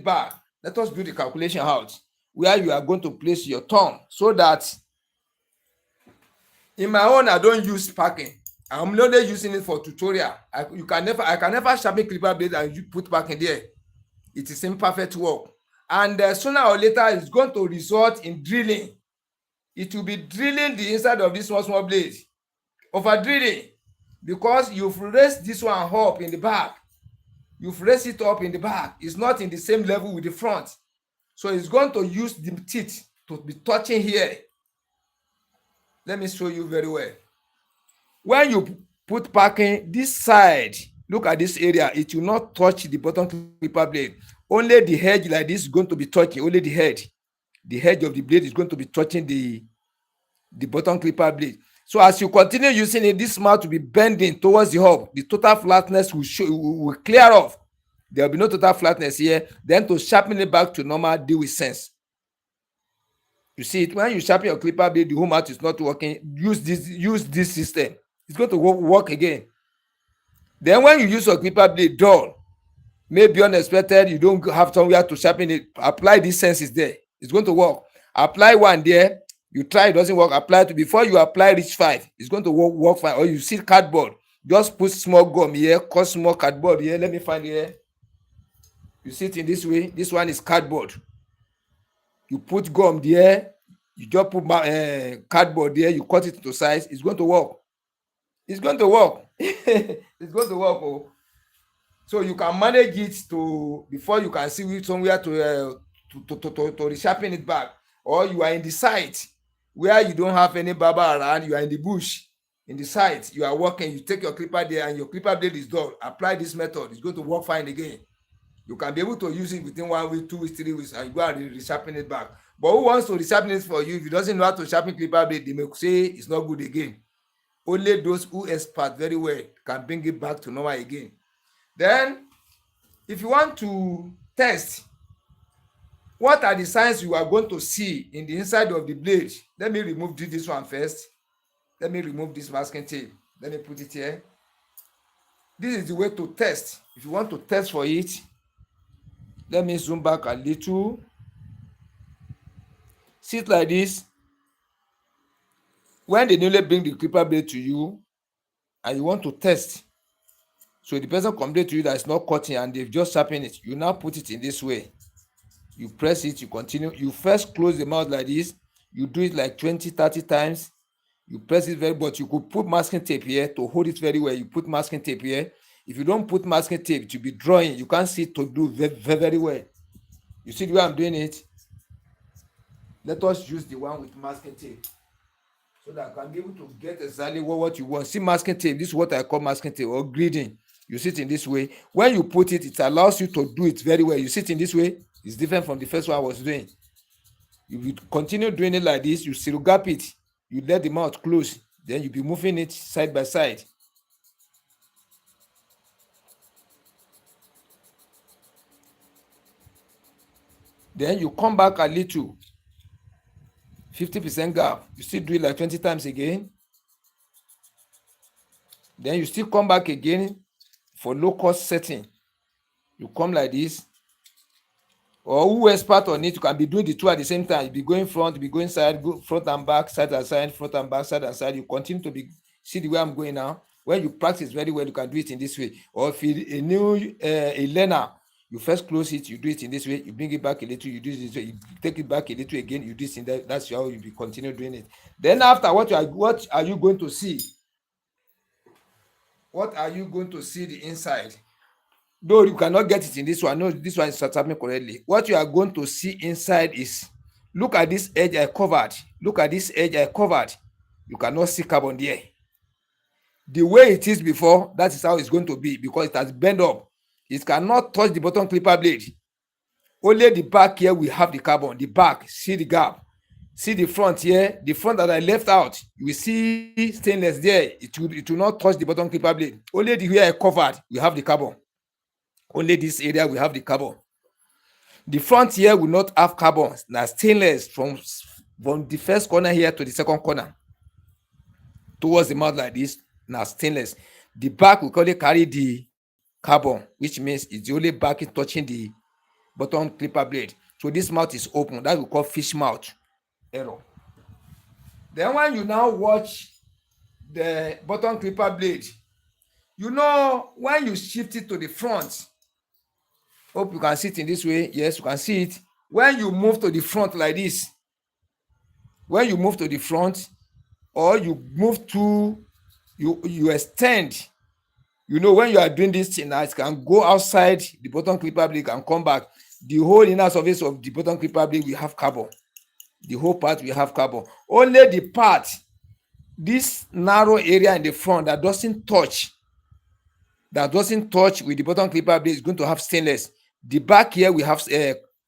back, let us do the calculation out, where you are going to place your thumb, so that in my own, I don't use packing. I'm only using it for tutorial. I can never sharpen clipper blade and you put packing there. It is imperfect work. And sooner or later, it's going to result in drilling. It will be drilling the inside of this small blade. Over drilling, because you've raised this one up in the back. You've raised it up in the back. It's not in the same level with the front. So it's going to use the teeth to be touching here. Let me show you very well. When you put packing, this side, look at this area, it will not touch the bottom clipper blade. Only the edge like this is going to be touching, only the edge. The edge of the blade is going to be touching the bottom clipper blade. So as you continue using it, this mouth will be bending towards the hub. The total flatness will clear off. There will be no total flatness here. Then to sharpen it back to normal, deal with sense. You see it, when you sharpen your clipper blade, the whole mouth is not working. Use this system. It's going to work again. Then when you use your clipper blade dull, maybe unexpected, you don't have somewhere to sharpen it, apply these senses there. It's going to work. Apply 1 there. You try, it doesn't work. Apply 2. Before you apply reach 5, it's going to work fine. Or you see cardboard, just put small gum here, cut small cardboard here. Let me find here. You see it in this way. This one is cardboard. You put gum there. You just put cardboard there. You cut it into size. It's going to work. It's going to work. It's going to work. Oh. So you can manage it to before you can see somewhere to resharpen it back. Or you are in the site where you don't have any barber around, you are in the bush, in the site, you are working, you take your clipper there and your clipper blade is dull. Apply this method, it's going to work fine again. You can be able to use it within 1 week, 2 weeks, 3 weeks, and you go and resharpen it back. But who wants to resharpen it for you? If you doesn't know how to sharpen clipper blade, they may say it's not good again. Only those who expert very well can bring it back to normal again. Then, if you want to test, what are the signs you are going to see in the inside of the blade? Let me remove this one first. Let me remove this masking tape. Let me put it here. This is the way to test. If you want to test for it, let me zoom back a little. Sit like this. When they newly bring the clipper blade to you and you want to test, so the person complain to you that it's not cutting and they've just sharpened it, you now put it in this way. You press it, you continue. You first close the mouth like this. You do it like 20, 30 times. You press it very, but you could put masking tape here to hold it very well. You put masking tape here. If you don't put masking tape, to be drawing, you can't see it to do very, very well. You see the way I'm doing it? Let us use the one with masking tape so that I can be able to get exactly what you want. See masking tape, this is what I call masking tape or grading. You sit in this way. When you put it, it allows you to do it very well. You sit in this way, it's different from the first one I was doing. If you continue doing it like this, you still gap it. You let the mouth close, then you be moving it side by side. Then you come back a little, 50% gap. You still do it like 20 times again. Then you still come back again for low cost setting. You come like this. Or who expert on it, you can be doing the two at the same time. You be going front, you be going side, go front and back, side and side, front and back, side and side. You continue to be, see the way I'm going now. When you practice very well, you can do it in this way. Or if you're a new a learner, you first close it, you do it in this way, you bring it back a little, you do it this way, you take it back a little again, you do it in that. That's how you be continue doing it. Then after, what are you going to see? What are you going to see the inside? Though you cannot get it in this one, no, this one is happening correctly. What you are going to see inside is, look at this edge I covered. Look at this edge I covered. You cannot see carbon there. The way it is before, that is how it's going to be, because it has bent up. It cannot touch the bottom clipper blade. Only the back here we have the carbon. The back, see the gap. See the front here, the front that I left out, you will see stainless there. It will not touch the bottom clipper blade. Only the way I covered, we have the carbon. Only this area we have the carbon. The front here will not have carbon. Now stainless from the first corner here to the second corner towards the mouth like this. Now stainless. The back will only carry the carbon, which means it's the only back is touching the bottom clipper blade. So this mouth is open. That we call fish mouth error. Then when you now watch the bottom clipper blade, you know when you shift it to the front, hope you can see it in this way. Yes, you can see it. When you move to the front like this, when you move to the front, or you move to, you extend, you know, when you are doing this thing, it can go outside the bottom clipper blade and come back. The whole inner surface of the bottom clipper blade will have carbon. The whole part will have carbon. Only the part, this narrow area in the front that doesn't touch with the bottom clipper blade is going to have stainless. The back here we have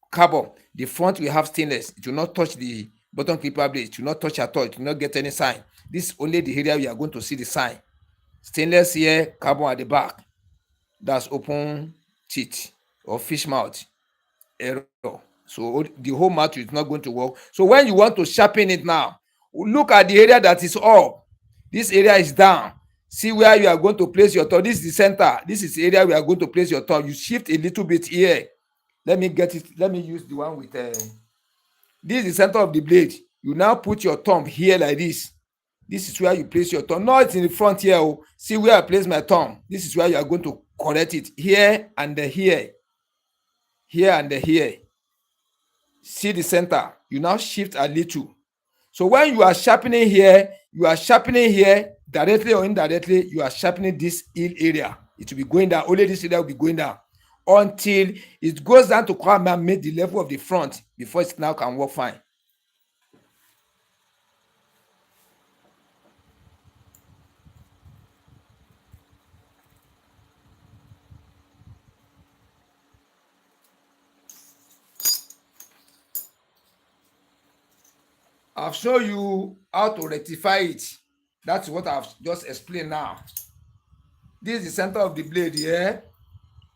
carbon. The front we have stainless. It will not touch the bottom clipper blade. It will not touch at all. It will not get any sign. This is only the area we are going to see the sign. Stainless here, carbon at the back. That's open teeth or fish mouth error. So the whole mouth is not going to work. So when you want to sharpen it now, look at the area that is up. This area is down. See where you are going to place your thumb. This is the center. This is the area we are going to place your thumb. You shift a little bit here. Let me get it. Let me use the one with this is the center of the blade. You now put your thumb here like this. This is where you place your thumb. No, it's in the front here. Oh. See where I place my thumb. This is where you are going to correct it. Here and here. Here and here. See the center. You now shift a little. So when you are sharpening here, directly or indirectly, you are sharpening this heel area. It will be going down. Only this area will be going down until it goes down to come and meet the level of the front before it now can work fine. I've shown you how to rectify it. That's what I've just explained now. This is the center of the blade here.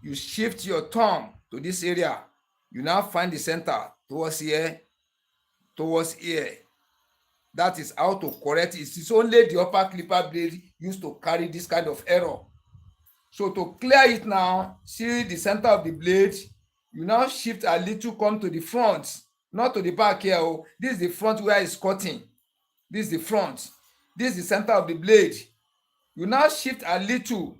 You shift your thumb to this area. You now find the center towards here, towards here. That is how to correct it. It's only the upper clipper blade used to carry this kind of error. So to clear it now, see the center of the blade. You now shift a little, come to the front, not to the back here. Oh, this is the front where it's cutting. This is the front. This is the center of the blade. You now shift a little.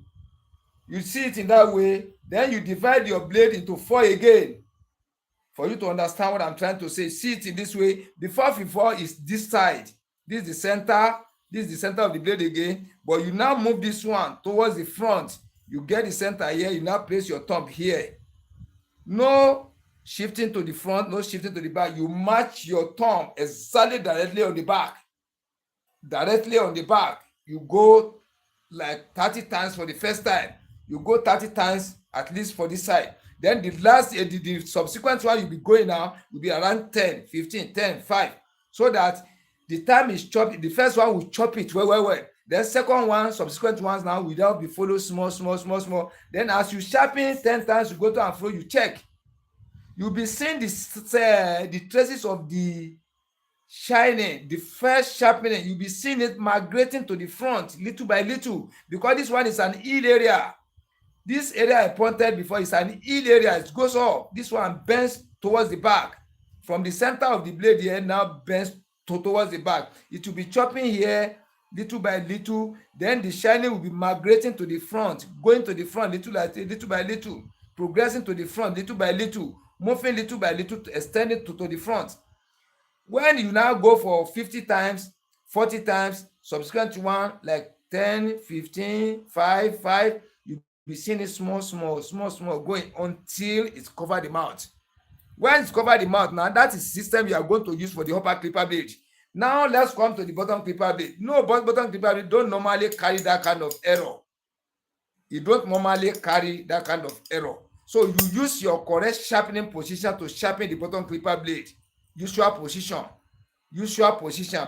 You see it in that way. Then you divide your blade into 4 again. For you to understand what I'm trying to say, see it in this way. The 4 is this side. This is the center. This is the center of the blade again. But you now move this one towards the front. You get the center here. You now place your thumb here. No shifting to the front, no shifting to the back. You match your thumb exactly directly on the back. Directly on the back. You go like 30 times for the first time. You go 30 times at least for this side. Then the last, the subsequent one you'll be going now will be around 10, 15, 10, 5. So that the time is chopped. The first one will chop it well. Then second one, subsequent ones now will now be followed small. Then as you sharpen 10 times, you go to and fro, you check. You'll be seeing the traces of the shining, the first sharpening. You'll be seeing it migrating to the front little by little, because this one is an heel area. This area I pointed before is an heel area. It goes up. This one bends towards the back. From the center of the blade here now bends towards the back. It will be chopping here little by little. Then the shining will be migrating to the front, going to the front little by little, progressing to the front little by little, moving little by little, extending to the front. When you now go for 50 times, 40 times, subsequent one like 10, 15, 5, you be seeing it small, going until it's covered the mouth. When it's covered the mouth, now that is the system you are going to use for the upper clipper blade. Now let's come to the bottom clipper blade. No, bottom clipper blade don't normally carry that kind of error. You don't normally carry that kind of error. So you use your correct sharpening position to sharpen the bottom clipper blade. Usual position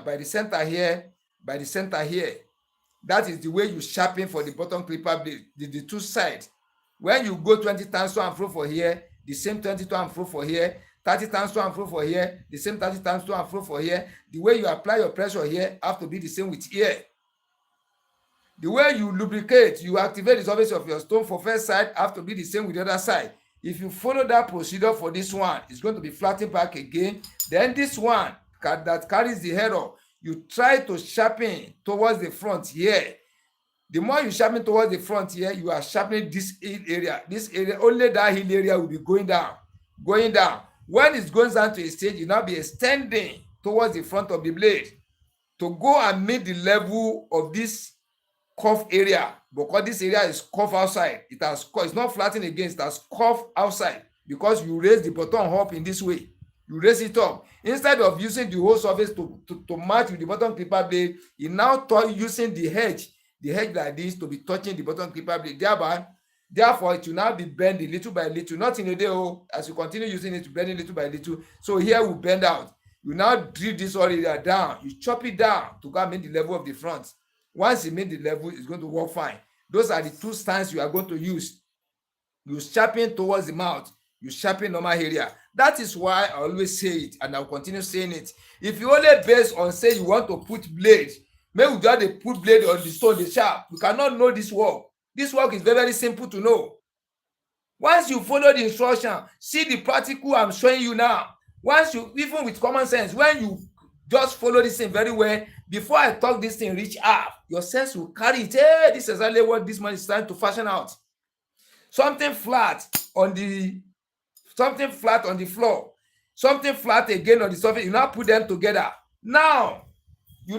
by the center here, by the center here. That is the way you sharpen for the bottom clipper blade, the two sides. When you go 20 times to and fro for here, the same 20 to and fro for here, 30 times to and fro for here, the same 30 times to and fro for here. The way you apply your pressure here have to be the same with here. The way you lubricate, you activate the surface of your stone for first side have to be the same with the other side. If you follow that procedure for this one, it's going to be flattened back again. Then this one that carries the error, you try to sharpen towards the front here. The more you sharpen towards the front here, you are sharpening this heel area. This area, only that heel area will be going down. When it goes down to a stage, you now be extending towards the front of the blade to go and meet the level of this curve area, because this area is curved outside. It's not flattened again, it has curved outside because you raise the bottom up in this way. You raise it up. Instead of using the whole surface to match with the bottom clipper blade, you now using the edge like this to be touching the bottom clipper blade. Therefore, it will now be bending little by little, not in a day, as you continue using it, bending little by little. So here we bend out. You now drill this area down. You chop it down to go and meet the level of the front. Once you meet the level, it's going to work fine. Those are the two stances you are going to use. You sharpen towards the mouth. You sharpen normal area. That is why I always say it, and I'll continue saying it. If you only base on say you want to put blade, maybe we just put blade on the stone, the sharp. You cannot know this work. This work is very simple to know. Once you follow the instruction, see the practical I'm showing you now. Once you, even with common sense, when you just follow this thing very well, before I talk this thing reach up, your sense will carry it. Hey, this is exactly what this man is trying to fashion out. Something flat on the floor, something flat again on the surface. You now put them together. Now, you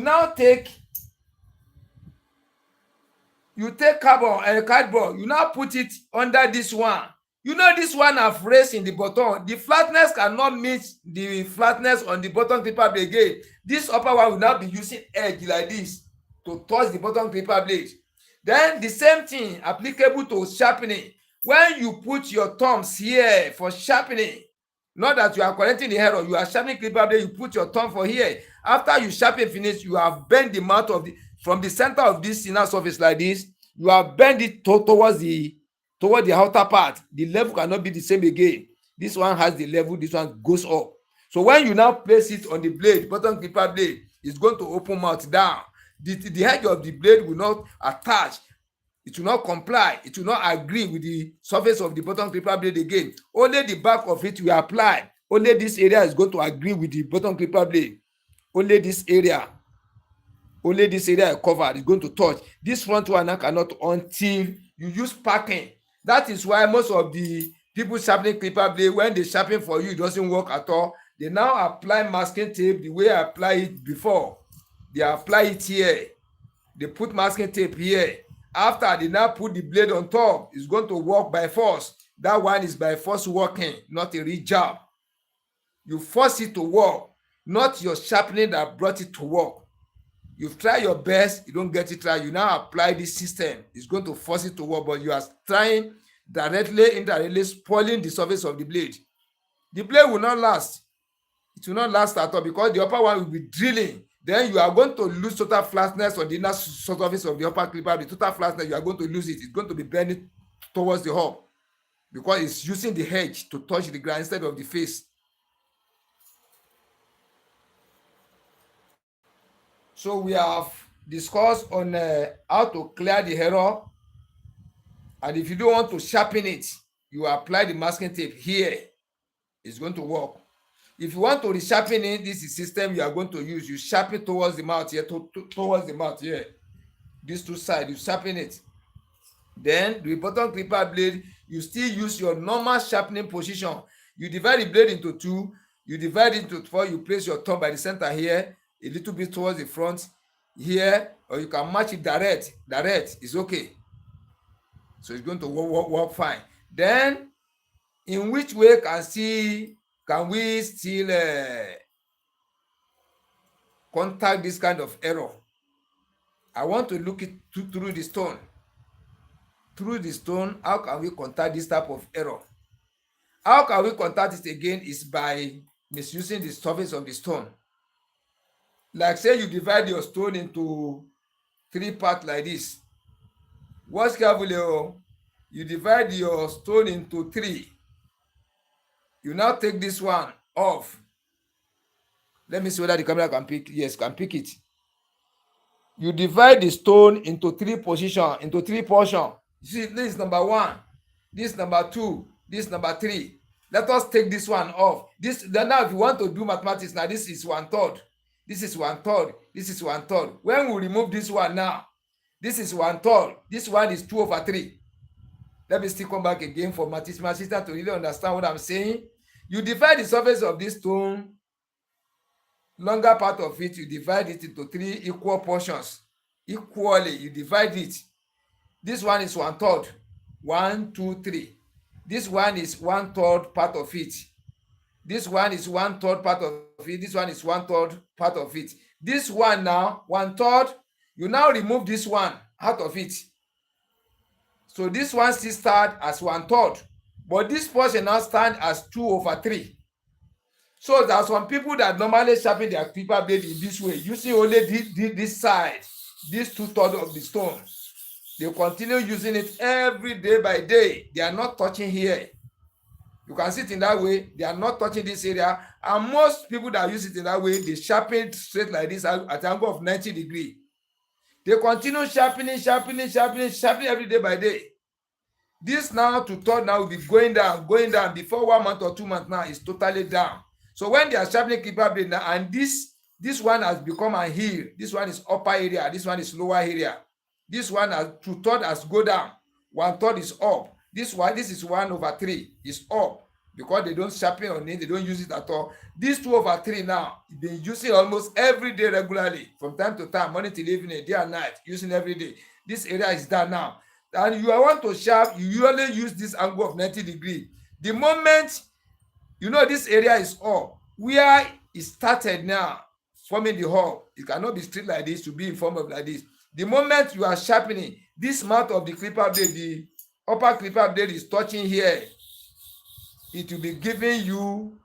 take cardboard. You now put it under this one. You know this one I've raised in the bottom. The flatness cannot meet the flatness on the bottom clipper blade again. This upper one will now be using edge like this to touch the bottom clipper blade. Then the same thing applicable to sharpening. When you put your thumbs here for sharpening, Not that you are correcting the error. You are sharpening clipper blade. You put your thumb for here. After you sharpen finish, you have bent the mouth of from the center of this inner surface like this. You have bent it towards the outer part. The level cannot be the same again. This one has the level. This one goes up. So when you now place it on the blade, bottom clipper blade, it's going to open mouth down. The edge of the blade will not attach. It will not comply. It will not agree with the surface of the bottom clipper blade again. Only the back of it will apply. Only this area is going to agree with the bottom clipper blade. Only this area covered is going to touch. This front one cannot until you use packing. That is why most of the people sharpening clipper blade, when they sharpen for you, it doesn't work at all. They now apply masking tape the way I apply it before. They apply it here. They put masking tape here. After they now put the blade on top, it's going to work by force. That one is by force working, not a real jab. You force it to work, not your sharpening that brought it to work. You've tried your best, you don't get it right. You now apply this system. It's going to force it to work, but you are trying directly, indirectly, spoiling the surface of the blade. The blade will not last. It will not last at all because the upper one will be drilling. Then you are going to lose total flatness on the inner surface of the upper clipper. The total flatness, you are going to lose it. It's going to be bending towards the hub because it's using the edge to touch the ground instead of the face. So we have discussed on how to clear the error. And if you don't want to sharpen it, you apply the masking tape here. It's going to work. If you want to resharpen it, this is the system you are going to use. You sharpen towards the mouth here, towards the mouth here. These two sides, you sharpen it. Then the bottom clipper blade, you still use your normal sharpening position. You divide the blade into two. You divide it into four. You place your thumb by the center here, a little bit towards the front here, or you can match it direct. Direct is okay. So it's going to work fine. Then, in which way can we still contact this kind of error? I want to look it through the stone. Through the stone, how can we contact this type of error? How can we contact it again is by misusing the surface of the stone. Like say you divide your stone into 3 parts like this. Watch carefully. You divide your stone into 3. You now take this one off. Let me see whether the camera can pick. Yes, can pick it. You divide the stone into 3 positions, into 3 portions. You see, this is number 1, this number 2, this number 3. Let us take this one off. Now, if you want to do mathematics, now this is 1/3. This is 1/3. This is 1/3. When we remove this one now, this is 1/3. This one is 2/3. Let me still come back again for my sister to really understand what I'm saying. You divide the surface of this stone, longer part of it, you divide it into 3 equal portions. Equally, you divide it. This one is 1/3. 1, 2, 3. This one is 1/3 part of it. This one is 1/3 part of it. This one is 1/3 part of it. This one now, 1/3. You now remove this one out of it. So this one still starts as 1/3, but this portion now stands as 2/3. So there are some people that normally sharpen their clipper blade in this way, using only this side, this 2/3 of the stone. They continue using it every day by day. They are not touching here. You can see it in that way. They are not touching this area. And most people that use it in that way, they sharpen straight like this at an angle of 90 degrees. They continue sharpening every day by day. This now to third now will be going down. Before 1 month or 2 months now, it's totally down. So when they are sharpening clipper blade now, and this one has become a heel. This one is upper area. This one is lower area. This one has 2/3 has go down. 1/3 is up. This is 1/3 is up because they don't sharpen on it. They don't use it at all. This 2/3 now, they use it almost every day regularly, from time to time, morning till evening, day and night, using every day. This area is done now. And you want to sharp, you usually use this angle of 90 degrees. The moment you know this area is up, where it started now, forming the hole, it cannot be straight like this to be in form of like this. The moment you are sharpening, this mouth of the clipper blade, the upper clipper blade is touching here. It will be giving you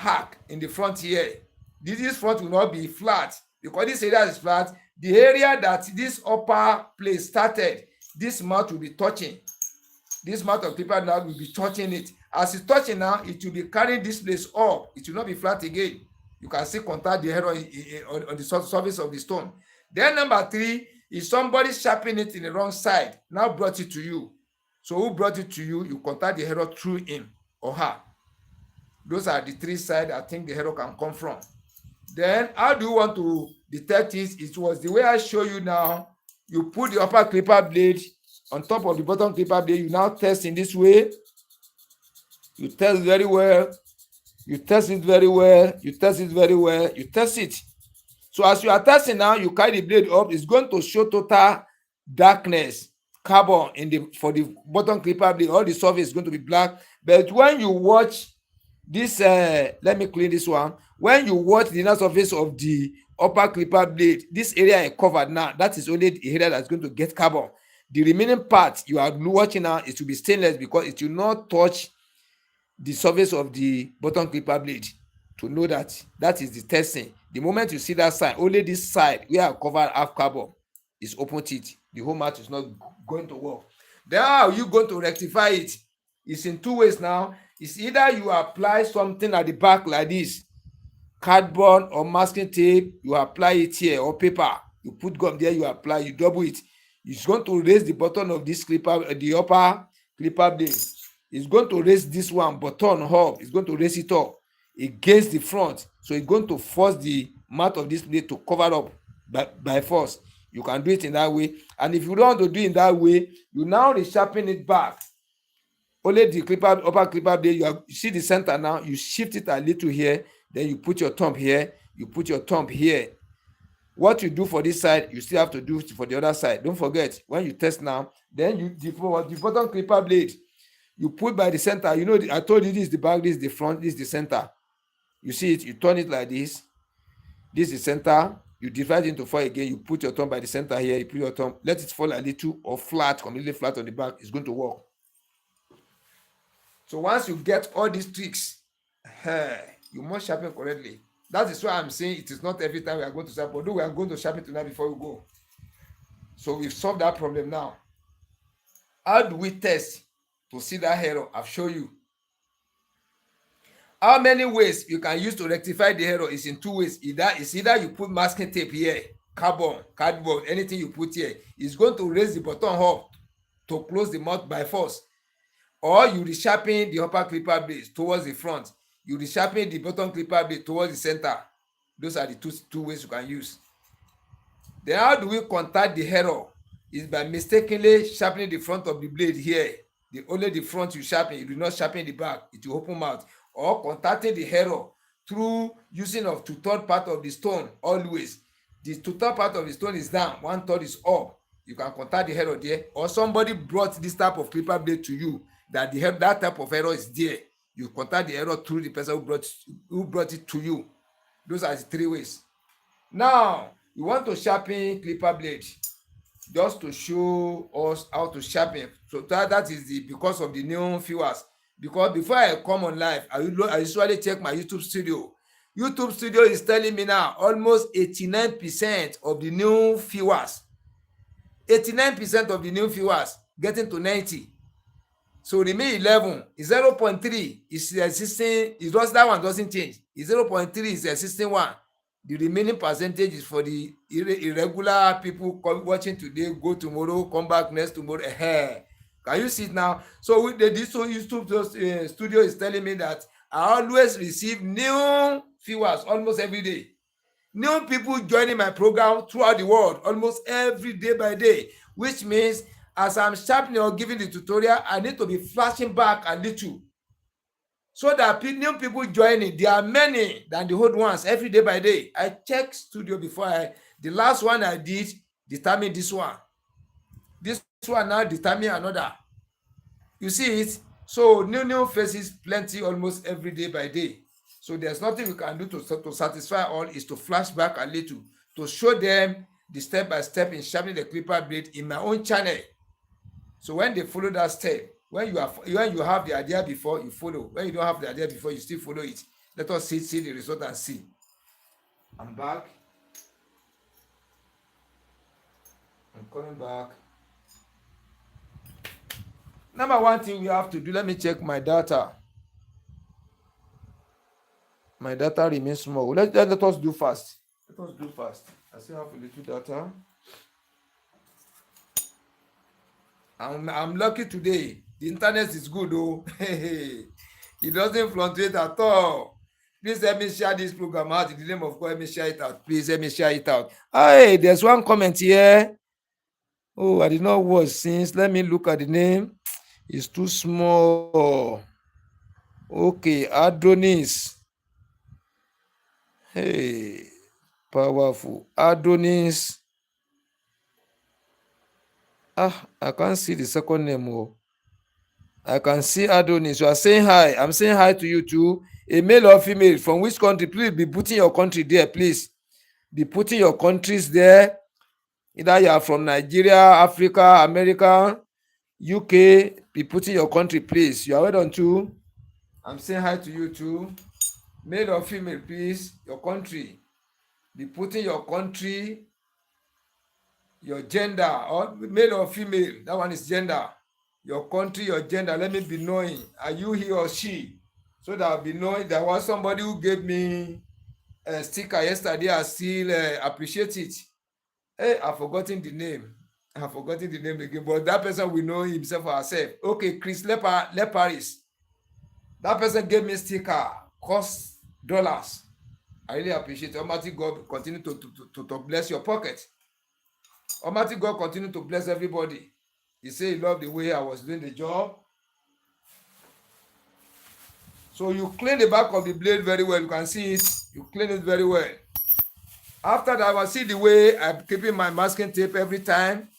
arc in the front here. This front will not be flat because this area is flat. The area that this upper place started, this mouth will be touching. This mouth of clipper now will be touching it. As it's touching now, it will be carrying this place up. It will not be flat again. You can see contact the error on the surface of the stone. Then number 3 is somebody sharpening it in the wrong side. Now brought it to you. So who brought it to you? You contact the error through him or her. Those are the 3 sides I think the error can come from. Then how do you want to detect it? It was the way I show you now. You put the upper clipper blade on top of the bottom clipper blade. You now test in this way. You test very well. You test it very well. You test it very well. You test it. So as you are testing now, you carry the blade up. It's going to show total darkness, carbon for the bottom clipper blade. All the surface is going to be black. But when you watch this, let me clean this one. When you watch the inner surface of the upper clipper blade, this area is covered now. That is only the area that's going to get carbon. The remaining part you are watching now is to be stainless because it will not touch the surface of the bottom clipper blade. To know that is the testing. The moment you see that side, only this side where I covered half carbon is open teeth. The whole mat is not going to work. Then how are you going to rectify it? It's in 2 ways now. It's either you apply something at the back like this, cardboard or masking tape, you apply it here, or paper, you put gum there, you apply, you double it. It's going to raise the button of this clipper, the upper clipper blade. It's going to raise this one button up. It's going to raise it up against the front. So it's going to force the mat of this blade to cover up by force. You can do it in that way. And if you don't want to do it in that way, you now resharpen it back. Only the upper clipper blade, you see the center now, you shift it a little here, then you put your thumb here, you put your thumb here. What you do for this side, you still have to do for the other side. Don't forget, when you test now, then the bottom clipper blade, you put by the center. You know, I told you this is the back, this is the front, this is the center. You see it, you turn it like this. This is the center. You divide it into 4 again. You put your thumb by the center here. You put your thumb, let it fall a little or flat, completely flat on the back. It's going to work. So once you get all these tricks, you must sharpen correctly. That is why I'm saying it is not every time we are going to sharpen. Although we are going to sharpen tonight before we go. So we've solved that problem now. How do we test to see that error? I've shown you. How many ways you can use to rectify the error is in 2 ways. Either you put masking tape here, cardboard, anything you put here, is going to raise the button up to close the mouth by force. Or you resharpen the upper clipper blade towards the front. You resharpen the bottom clipper blade towards the center. Those are the two ways you can use. Then how do we contact the error? Is by mistakenly sharpening the front of the blade here. Only the front you sharpen, you do not sharpen the back, it will open mouth. Or contacting the error through using of 2/3 part of the stone always. The 2/3 part of the stone is down, 1/3 is up. You can contact the error there. Or somebody brought this type of clipper blade to you, that type of error is there. You contact the error through the person who brought it to you. Those are the 3 ways. Now, you want to sharpen clipper blade just to show us how to sharpen. So that is because of the new viewers. Because before I come on live, I usually check my YouTube studio. YouTube studio is telling me now almost 89% of the new viewers. 89% of the new viewers getting to 90. So the May 11 is 0.3 is the existing. That one doesn't change. 0.3 is the existing one. The remaining percentage is for the irregular people watching today, go tomorrow, come back next tomorrow. Can you see it now? So this YouTube studio is telling me that I always receive new viewers almost every day. New people joining my program throughout the world almost every day by day, which means as I'm sharpening or giving the tutorial, I need to be flashing back a little so that new people joining, there are many than the old ones every day by day. I check studio before the last one I did determine this one. This one now determine another. You see it? So new faces plenty almost every day by day. So there's nothing we can do to satisfy all, is to flash back a little to show them the step-by-step in sharpening the clipper blade in my own channel. So when they follow that step, when you have the idea before, you follow. When you don't have the idea before, you still follow it. Let us see the result and see. I'm back. I'm coming back. Number one thing we have to do, let me check my data. My data remains small. Let us do fast. Let us do fast. I still have a little data. I'm lucky today. The internet is good, oh. It doesn't fluctuate at all. Please help me share this program out. In the name of God, let me share it out. Please help me share it out. Hey, there's one comment here. Oh, I did not watch since. Let me look at the name. It's too small. Okay, Adonis. Hey, powerful. Adonis. I can't see the second name. Oh. I can see Adonis. You are saying hi. I'm saying hi to you too. A male or female, from which country? Please be putting your country there, please. Be putting your countries there. Either you are from Nigeria, Africa, America, UK. Be putting your country, please. You are well done too. I'm saying hi to you too. Male or female, please. Your country. Be putting your country, your gender, or male or female. That one is gender. Your country, your gender. Let me be knowing. Are you he or she? So that I'll be knowing. There was somebody who gave me a sticker yesterday. I still appreciate it. Hey, I've forgotten the name. I've forgotten the name again. But that person will know himself or herself. Okay, Chris Leparis. That person gave me a sticker. Cost dollars. I really appreciate it. Almighty God continue to bless your pocket. Almighty God continue to bless everybody. He said he loved the way I was doing the job. So you clean the back of the blade very well. You can see it. You clean it very well. After that, I will see the way I'm keeping my masking tape every time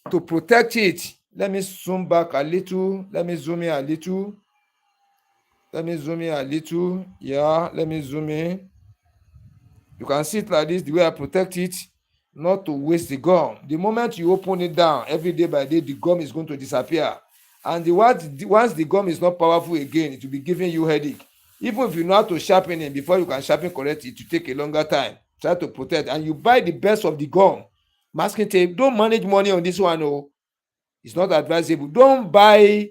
to protect it. Let me zoom back a little. Let me zoom in a little. Let me zoom in a little. Yeah, let me zoom in. You can see it like this, the way I protect it, not to waste the gum. The moment you open it down, every day by day, the gum is going to disappear. And once the gum is not powerful again, it will be giving you headache. Even if you know how to sharpen it, before you can sharpen correct, it will take a longer time. Try to protect. And you buy the best of the gum. Masking tape, don't manage money on this one. Oh. It's not advisable. Don't buy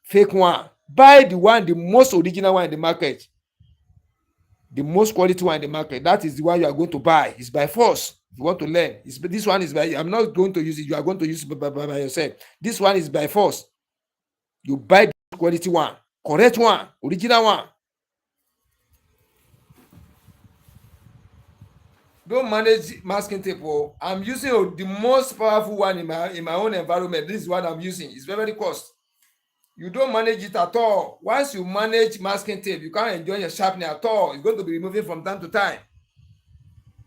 fake one. Buy the one, the most original one in the market. The most quality one in the market. That is the one you are going to buy. It's by force. If you want to learn, this one is by. I'm not going to use it. You are going to use it by yourself. This one is by force. You buy the quality one, correct one, original one. Don't manage masking tape. Oh. I'm using the most powerful one in my own environment. This is what I'm using. It's very, very cost. You don't manage it at all. Once you manage masking tape, you can't enjoy your sharpening at all. It's going to be removing from time to time.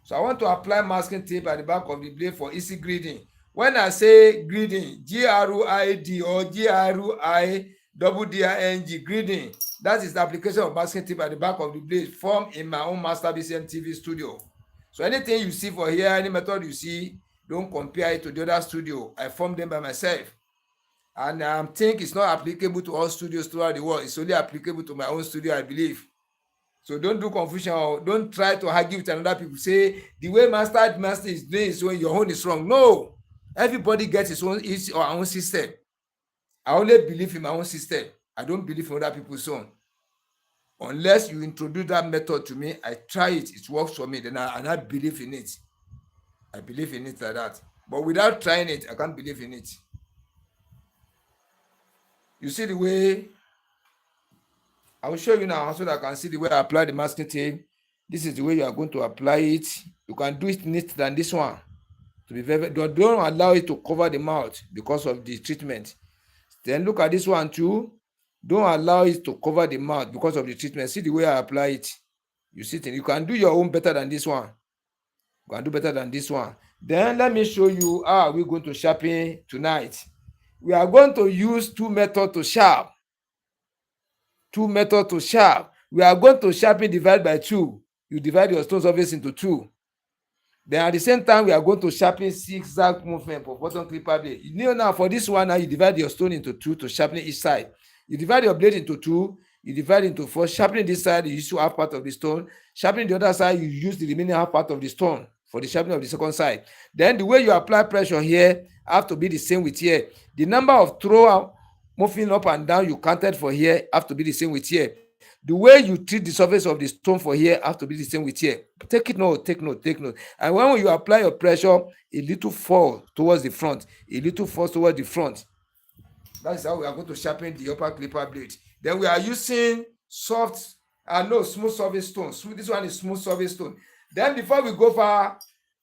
So I want to apply masking tape at the back of the blade for easy grading. When I say grading, G-R-U-I-D or G-R-U-I-D-D-I-N-G, grading, that is the application of masking tape at the back of the blade formed in my own Master BCM TV studio. So anything you see for here, any method you see, don't compare it to the other studio. I formed them by myself. And I think it's not applicable to all studios throughout the world. It's only applicable to my own studio, I believe. So don't do confusion. Don't try to argue with another people. Say the way master is doing is when your own is wrong. No. Everybody gets his own system. I only believe in my own system. I don't believe in other people's own. Unless you introduce that method to me, I try it. It works for me. Then I believe in it. I believe in it like that. But without trying it, I can't believe in it. You see the way, I will show you now so that I can see the way I apply the masking tape. This is the way you are going to apply it. You can do it neater than this one. To be very, don't allow it to cover the mouth because of the treatment. Then look at this one too. Don't allow it to cover the mouth because of the treatment. See the way I apply it. You see it. You can do your own better than this one. You can do better than this one. Then let me show you how we're going to sharpen tonight. We are going to use two methods to sharp. Two methods to sharp. We are going to sharpen divide by 2. You divide your stone surface into 2. Then at the same time, we are going to sharpen zigzag movement for bottom clipper blade. You know now for this one, now you divide your stone into 2 to sharpen each side. You divide your blade into 2. you divide into 4. Sharpening this side, you use to half part of the stone. Sharpening the other side, you use the remaining half part of the stone for the sharpening of the second side. Then the way you apply pressure here have to be the same with here. The number of throw moving up and down you counted for here have to be the same with here. The way you treat the surface of the stone for here have to be the same with here. Take it note, take note, take note. And when you apply your pressure, a little fall towards the front, a little falls towards the front. That is how we are going to sharpen the upper clipper blade. Then we are using smooth surface stone. This one is smooth surface stone. Then before we go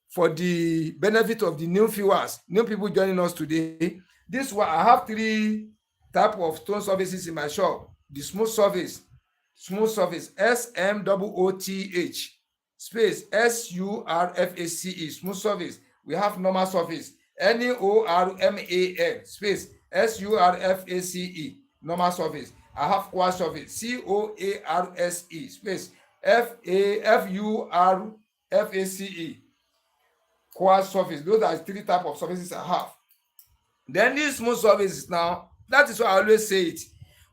for the benefit of the new viewers, new people joining us today, this one I have 3 type of stone surfaces in my shop. The smooth surface, SMOOTH space SURFACE, smooth surface. We have normal surface, NORMAL space SURFACE, normal surface. I have quartz surface, COARSE space FURFACE, quartz surface. Those are 3 types of surfaces I have. Then these smooth surfaces now, that is why I always say it.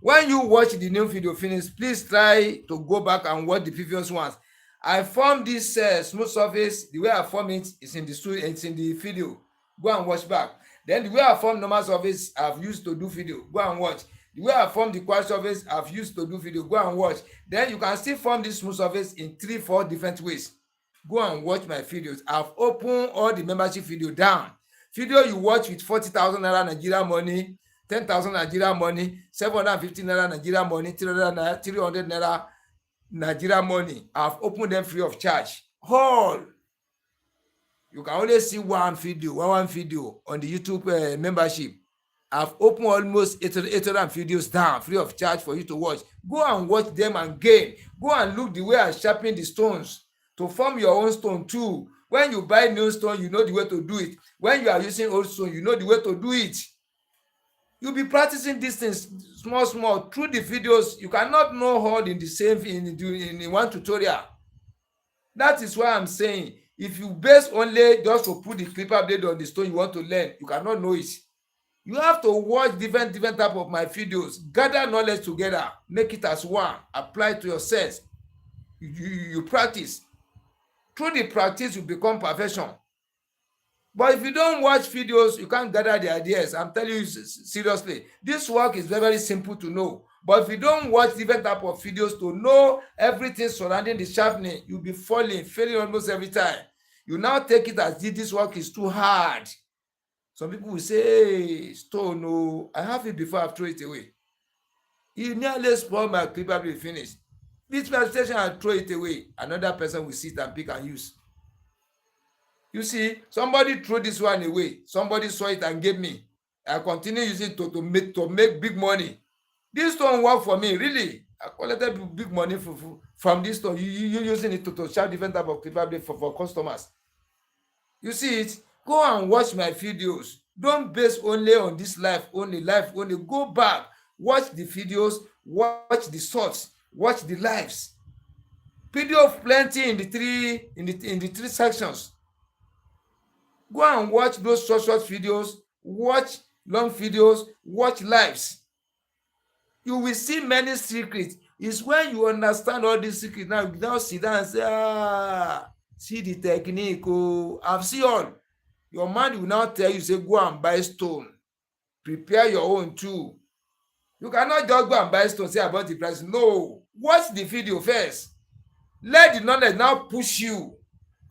When you watch the new video finish, please try to go back and watch the previous ones. I formed this smooth surface. The way I form it is in the studio, it's in the video. Go and watch back. Then the way I form normal surface, I've used to do video. Go and watch. The way I form the quartz surface, I've used to do video. Go and watch. Then you can still form this smooth surface in 3-4 different ways. Go and watch my videos. I've opened all the membership video down. Video you watch with 40,000 naira Nigeria money, 10,000 Nigeria money, 750 naira Nigeria money, 300 naira Nigeria money. I've opened them free of charge. All. You can only see one video on the YouTube membership. I've opened almost 800 videos down free of charge for you to watch. Go and watch them again. Go and look the way I sharpen the stones to form your own stone too. When you buy new stone, you know the way to do it. When you are using old stone, you know the way to do it. You'll be practicing these things small through the videos. You cannot know all in the same in one tutorial. That is why I'm saying, if you base only just to put the clipper blade on the stone you want to learn, you cannot know it. You have to watch different type of my videos, gather knowledge together, make it as one, apply it to yourself. You practice. Through the practice, you become perfection. But if you don't watch videos, you can't gather the ideas. I'm telling you seriously, this work is very simple to know. But if you don't watch different type of videos to know everything surrounding the sharpening, you'll be failing almost every time. You now take it as if this work is too hard. Some people will say, hey, stone, no, I have it before I've thrown it away. You nearly spoiled my clipper blade finish. This presentation, I throw it away. Another person will sit and pick and use. You see, somebody threw this one away. Somebody saw it and gave me. I continue using it to make big money. This don't work for me, really. I collected big money from this stone. You using it to sharp different type of clipper blade for customers. You see it? Go and watch my videos. Don't base only on this life only. Go back, watch the videos, watch the shorts, watch the lives. Video plenty in the three sections. Go and watch those short videos, watch long videos, watch lives. You will see many secrets. It's when you understand all these secrets now, you now sit down and say, see the technique. Oh, I've seen all. Your mind will now tell you, say, go and buy stone. Prepare your own too. You cannot just go and buy stone, say about the price. No. Watch the video first. Let the knowledge now push you.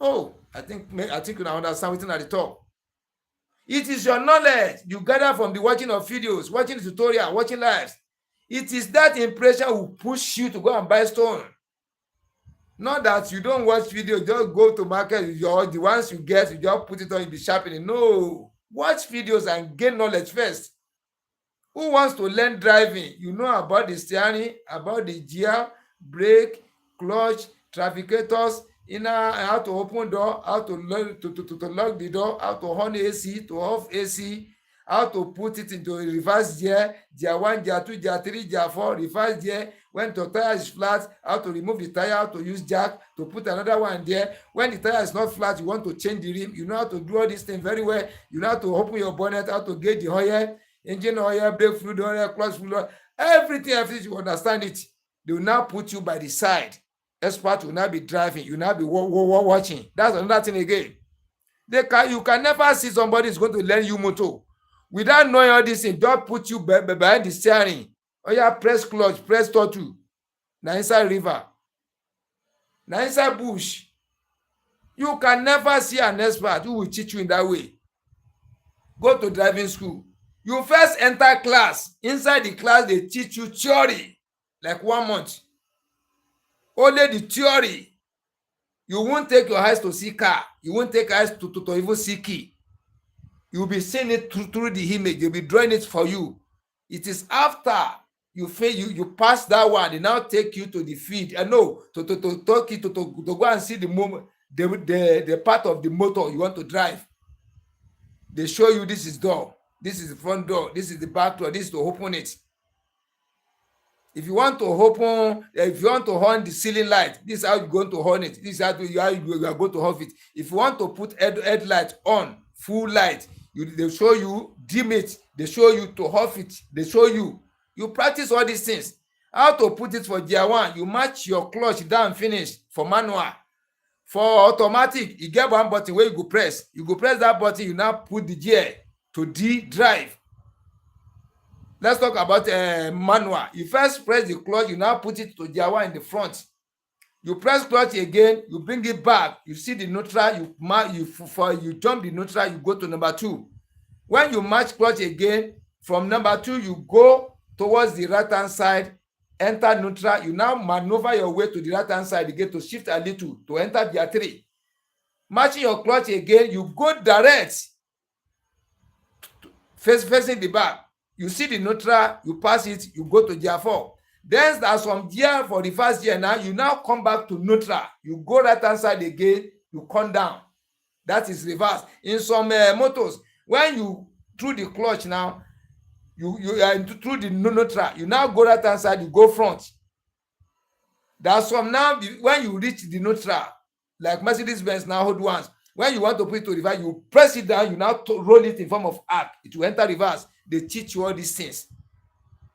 Oh, I think you now understand what's at the top. It is your knowledge you gather from the watching of videos, watching the tutorial, watching lives. It is that impression will push you to go and buy stone. Not that you don't watch video, just go to market, the ones you get, you just put it on, you be sharpening. No. Watch videos and gain knowledge first. Who wants to learn driving? You know about the steering, about the gear, brake, clutch, trafficators, how to open door, how to lock the door, how to on AC, to off AC, how to put it into a reverse gear 1, gear 2, gear 3, gear 4, reverse gear. When the tire is flat, how to remove the tire, how to use jack to put another one there. When the tire is not flat, you want to change the rim. You know how to do all these things very well. You know how to open your bonnet, how to gauge the oil, engine oil, brake fluid oil, clutch fluid oil. Everything you understand it. They will now put you by the side. Expert will now be driving. You will now be watching. That's another thing again. You can never see somebody is going to learn you motor without knowing all this thing. Just put you behind the steering. Oh yeah, press clutch, press throttle. Now inside river, now inside bush. You can never see an expert who will teach you in that way. Go to driving school. You first enter class. Inside the class, they teach you theory, like 1 month. Only the theory. You won't take your eyes to see car. You won't take eyes to even see key. You'll be seeing it through the image. They'll be drawing it for you. It is after you fail, you pass that one, they now take you to the field. And no, to talk you to go and see the moment, the part of the motor you want to drive. They show you this is door, this is the front door, this is the back door, this is to open it. If you want to open, if you want to on the ceiling light, this is how you're going to on it. This is how you are going to off it. If you want to put headlight on, full light, they show you, dim it, they show you to off it, they show you. You practice all these things. How to put it for gear 1, you match your clutch down, finish for manual. For automatic, you get one button where you go press. You go press that button, you now put the gear to D drive. Let's talk about manual. You first press the clutch, you now put it to gear 1 in the front. You press clutch again, you bring it back. You see the neutral, you jump the neutral, you go to number 2. When you match clutch again, from number 2, you go towards the right-hand side, enter neutral. You now maneuver your way to the right-hand side again to shift a little to enter gear 3. Matching your clutch again, you go direct, facing the back. You see the neutral, you pass it, you go to gear 4. Then there's some gear for the first gear now. You now come back to neutral. You go right-hand side again, you come down. That is reverse. In some motors, when you through the clutch now, you through the neutral, you now go right-hand side, you go front. There's some now, when you reach the neutral, like Mercedes-Benz now hold ones. When you want to put it to reverse, you press it down, you now roll it in form of arc. It will enter reverse. They teach you all these things.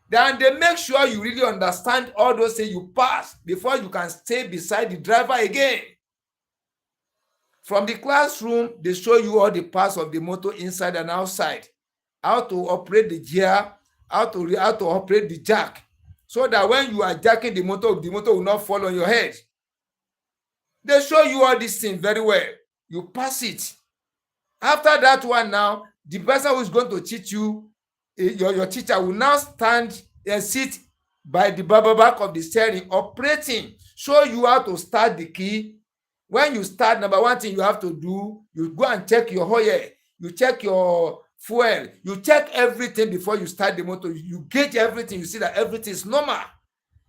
Then they make sure you really understand all those things you pass before you can stay beside the driver again. From the classroom, they show you all the parts of the motor inside and outside. How to operate the gear, how to operate the jack. So that when you are jacking the motor will not fall on your head. They show you all these things very well. You pass it. After that one now, the person who is going to teach you, your teacher will now stand and sit by the back of the steering, operating, show you how to start the key. When you start, number 1 thing you have to do, you go and check your oil, you check your fuel, you check everything before you start the motor. You gauge everything, you see that everything is normal.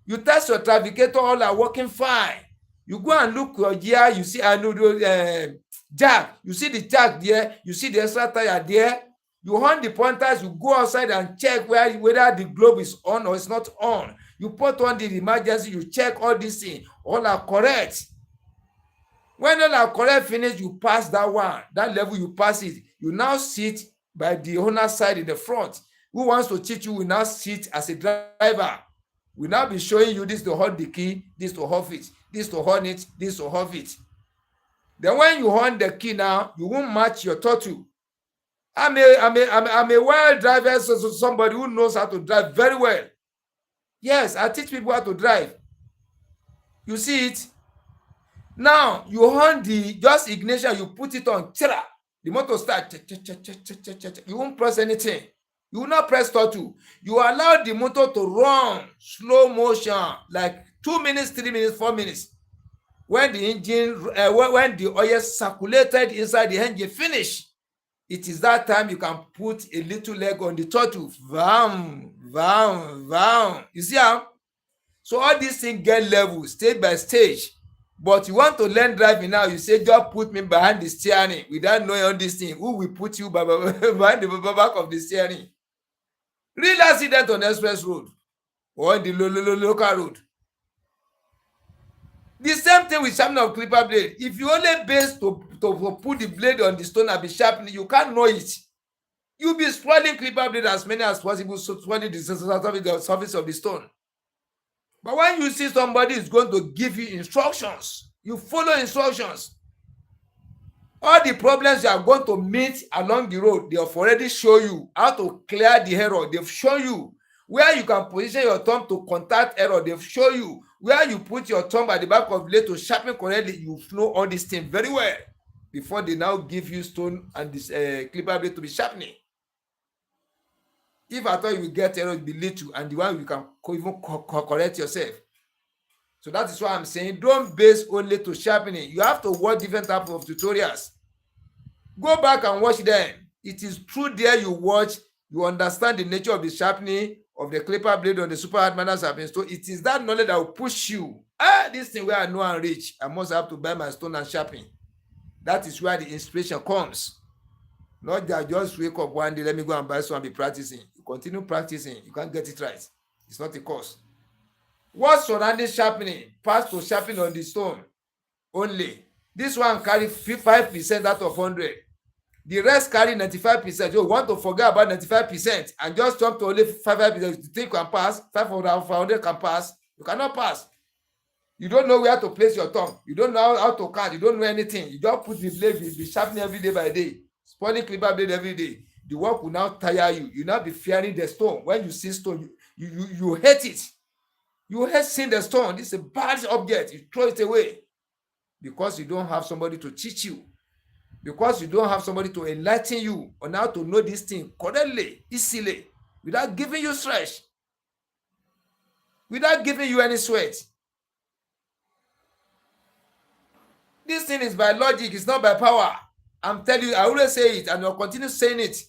You test your travigator, all are working fine. You go and look your gear, you see jack, you see the jack there, you see the extra tire there. You on the pointers, you go outside and check whether the globe is on or it's not on. You put on the emergency, you check all these things, all are correct. When all are correct, finish, you pass that one, that level, you pass it. You now sit by the owner's side in the front. Who wants to teach you will now sit as a driver. Will now be showing you this to hold the key, this to off it, this to on it, this to off it. Then when you on the key now, you won't match your throttle. I'm a well driver, so somebody who knows how to drive very well. Yes, I teach people how to drive. You see it? Now, you on the just ignition, you put it on, the motor starts. You won't press anything. You will not press throttle. You allow the motor to run slow motion, like 2 minutes, 3 minutes, 4 minutes. When the engine, when the oil circulated inside the engine finish, it is that time you can put a little leg on the throttle. Vam, vam, vam. You see how? So all these things get level, stage by stage. But you want to learn driving now, you say, just put me behind the steering without knowing all these things. Who will put you behind the back of the steering? Real accident on the express road or the local road. The same thing with sharpening of clipper blade. If you only base to put the blade on the stone and be sharpening, you can't know it. You'll be spoiling clipper blade as many as possible, so spoiling the surface of the stone. But when you see somebody is going to give you instructions, you follow instructions. All the problems you are going to meet along the road, they have already shown you how to clear the error. They've shown you where you can position your thumb to contact error. They've shown you where you put your thumb at the back of the blade to sharpen correctly. You know all these things very well before they now give you stone and this clipper blade to be sharpening. If I thought you will get error, it will be little, and the one you can even correct yourself. So that is why I'm saying don't base only to sharpening. You have to watch different types of tutorials. Go back and watch them. It is through there you watch, you understand the nature of the sharpening of the clipper blade on the super hard manners have been. So it is that knowledge that will push you. This thing where I know and reach, I must have to buy my stone and sharpen. That is where the inspiration comes. Not that just wake up one day, let me go and buy some and be practicing. You continue practicing, you can't get it right. It's not a course. What surrounding sharpening? Pass to sharpen on the stone only. This one carry 5% out of 100. The rest carry 95%. You want to forget about 95% and just jump to only 5%. You think you can pass, 500 can pass. You cannot pass. You don't know where to place your thumb. You don't know how to count. You don't know anything. You just put the blade, you be sharpening every day by day. Spoiling clipper blade every day. The work will now tire you. You now be fearing the stone. When you see stone, you hate it. You hate seeing the stone. This is a bad object. You throw it away because you don't have somebody to teach you. Because you don't have somebody to enlighten you on how to know this thing correctly, easily, without giving you stress, without giving you any sweat. This thing is by logic, it's not by power. I'm telling you, I always say it and I'll continue saying it.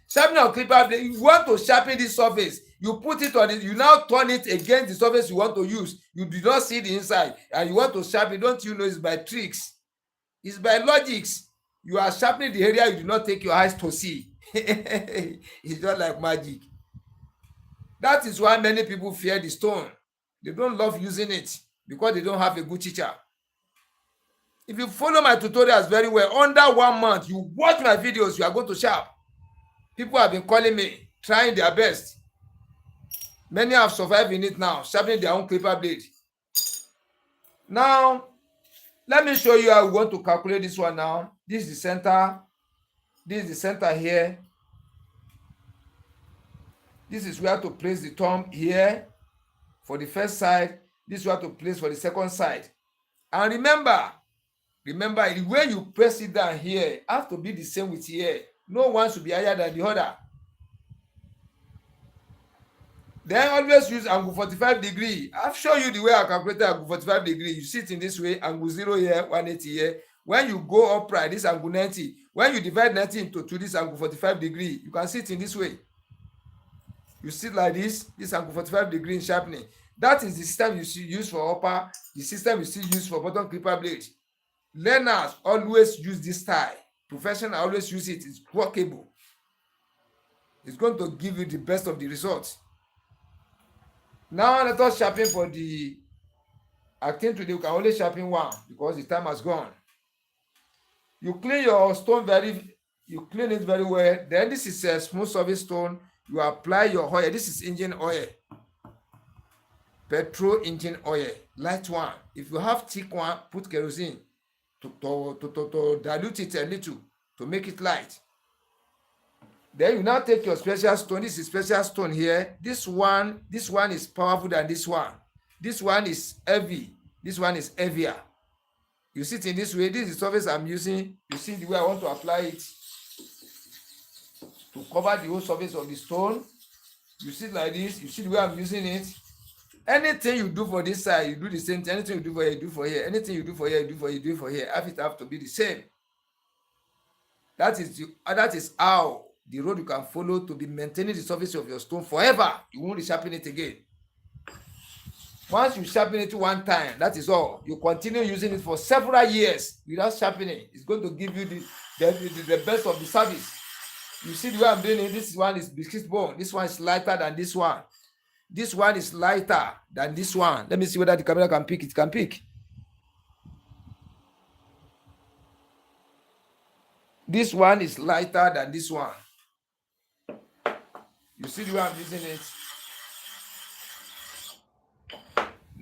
Sharpening on clipper blade, you want to sharpen this surface, you put it on it, you now turn it against the surface you want to use. You do not see the inside and you want to sharpen, don't you know it's by tricks? It's by logics. You are sharpening the area you do not take your eyes to see. It's just like magic. That is why many people fear the stone. They don't love using it because they don't have a good teacher. If you follow my tutorials very well, under 1 month, you watch my videos, you are going to sharp. People have been calling me, trying their best. Many have survived in it now, sharpening their own clipper blade. Now, let me show you how we want to calculate this one now. This is the center. This is the center here. This is where to place the thumb here for the first side. This is where to place for the second side. And remember, the way you press it down here has to be the same with here. No one should be higher than the other. Then always use angle 45 degree. I've shown you the way I calculated angle 45 degree. You sit in this way, angle 0 here, 180 here. When you go upright, this angle 90. When you divide 90 into 2, this angle 45 degree. You can sit in this way. You sit like this angle 45 degree in sharpening. That is the system you use for upper, the system you still use for bottom clipper blade. Learners always use this style. Professionals always use it. It's workable. It's going to give you the best of the results. Now let us sharpen for the acting today. We can only sharpen one because the time has gone. You clean your stone you clean it very well. Then this is a smooth surface stone. You apply your oil. This is engine oil. Petrol engine oil. Light one. If you have thick one, put kerosene to dilute it a little to make it light. Then you now take your special stone. This is special stone here. This one is powerful than this one. This one is heavy. This one is heavier. You sit in this way. This is the surface I'm using. You see the way I want to apply it to cover the whole surface of the stone. You sit like this. You see the way I'm using it. Anything you do for this side, you do the same thing. Anything you do for here, you do for here. Anything you do for here, you do for here, you do for here. It have to be the same. That is how the road you can follow to be maintaining the surface of your stone forever. You won't sharpen it again. Once you sharpen it one time, that is all. You continue using it for several years without sharpening. It's going to give you the best of the service. You see the way I'm doing it. This one is biscuit bone. This one is lighter than this one. This one is lighter than this one. Let me see whether the camera can pick. It can pick. This one is lighter than this one. You see the way I'm using it?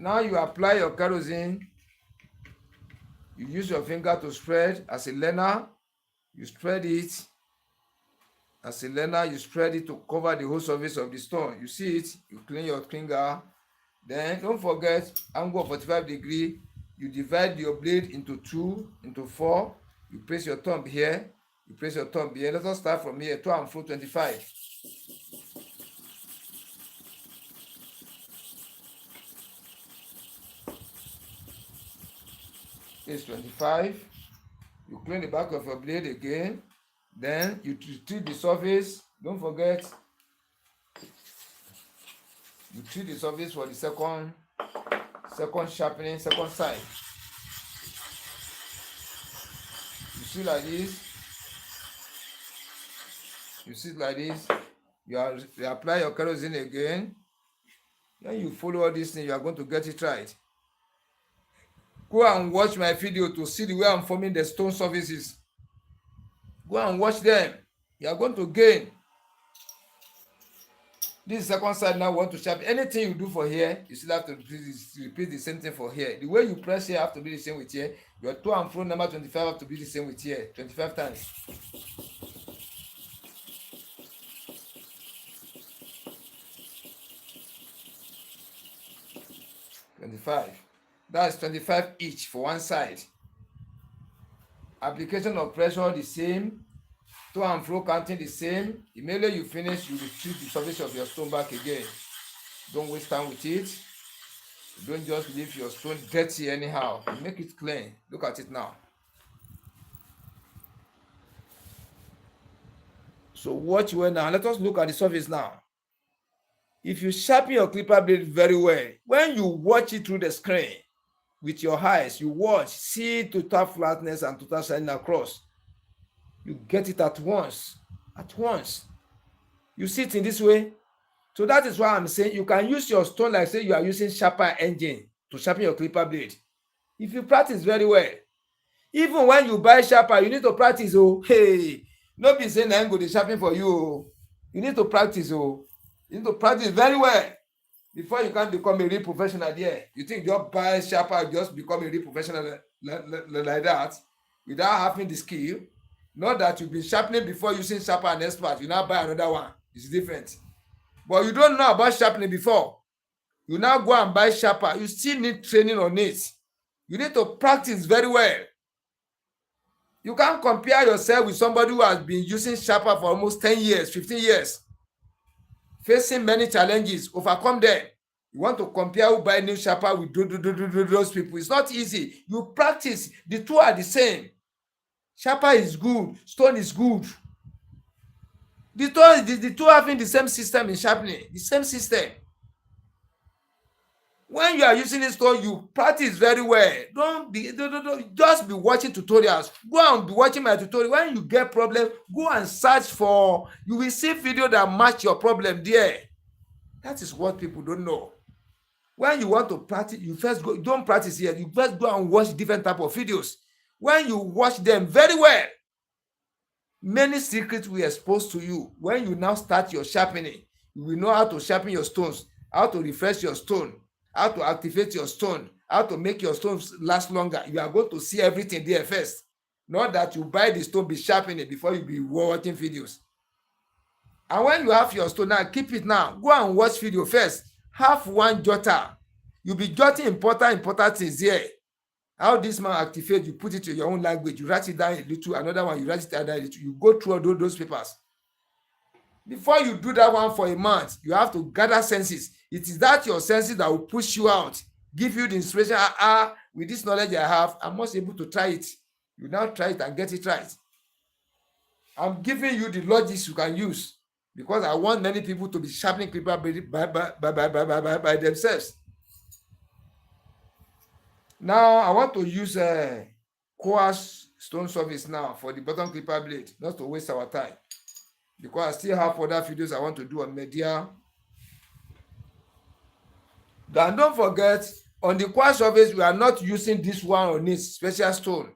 Now you apply your kerosene. You use your finger to spread as a learner. You spread it as a learner. You spread it to cover the whole surface of the stone. You see it. You clean your finger. Then don't forget angle of 45 degrees. You divide your blade into 2, into 4. You place your thumb here. You place your thumb here. Let us start from here. To and fro 25. It's 25. You clean the back of your blade again. Then you treat the surface. Don't forget. You treat the surface for the second sharpening, second side. You see like this. You see it like this. You apply your kerosene again. Then you follow all these things. You are going to get it right. Go and watch my video to see the way I'm forming the stone surfaces. Go and watch them. You are going to gain. This is the second side. Now want to sharpen. Anything you do for here, you still have to repeat the same thing for here. The way you press here have to be the same with here. Your to and fro number 25 have to be the same with here. 25 times. That's 25 each for one side. Application of pressure the same. To and fro counting the same. Immediately you finish, you retrieve the surface of your stone back again. Don't waste time with it. Don't just leave your stone dirty anyhow. Make it clean. Look at it now. So watch well now. Let us look at the surface now. If you sharpen your clipper blade very well, when you watch it through the screen with your eyes, you watch, see total flatness and total shining across. You get it at once. At once. You see it in this way. So that is why I'm saying you can use your stone like say you are using sharper engine to sharpen your clipper blade. If you practice very well. Even when you buy sharper, you need to practice. Oh, hey, no be saying I'm going to sharpen for you. Oh. You need to practice. Oh. You need to practice very well before you can become a real professional there. You think just buy sharper, just become a real professional like that without having the skill? Not that you've been sharpening before using sharper and expert. You now buy another one. It's different. But you don't know about sharpening before. You now go and buy sharper. You still need training on it. You need to practice very well. You can't compare yourself with somebody who has been using sharper for almost 10 years, 15 years. Facing many challenges, overcome them. You want to compare who buy new sharper with those people. It's not easy. You practice. The two are the same. Sharper is good. Stone is good. The two having the same system in sharpening. The same system. When you are using this stone, you practice very well. Don't just be watching tutorials. Go and be watching my tutorial. When you get problem, go and search for. You will see video that match your problem there. That is what people don't know. When you want to practice, you first go. Don't practice here. You first go and watch different type of videos. When you watch them very well, many secrets will be exposed to you. When you now start your sharpening, you will know how to sharpen your stones, how to refresh your stone, how to activate your stone, how to make your stones last longer. You are going to see everything there first. Not that you buy the stone, be sharpening it before you be watching videos. And when you have your stone now, keep it now. Go and watch video first. Have one jotter. You'll be jotting important things here. How this man activate, you put it in your own language. You write it down a little, another one, you write it down a little. You go through all those papers. Before you do that one for a month, you have to gather senses. It is that your senses that will push you out, give you the inspiration. With this knowledge I have, I must be able to try it. You now try it and get it right. I'm giving you the logics you can use because I want many people to be sharpening clipper by themselves. Now, I want to use a coarse stone surface now for the bottom clipper blade, not to waste our time. Because I still have other videos I want to do on media. Then don't forget, on the coarse surface, we are not using this one on this special stone.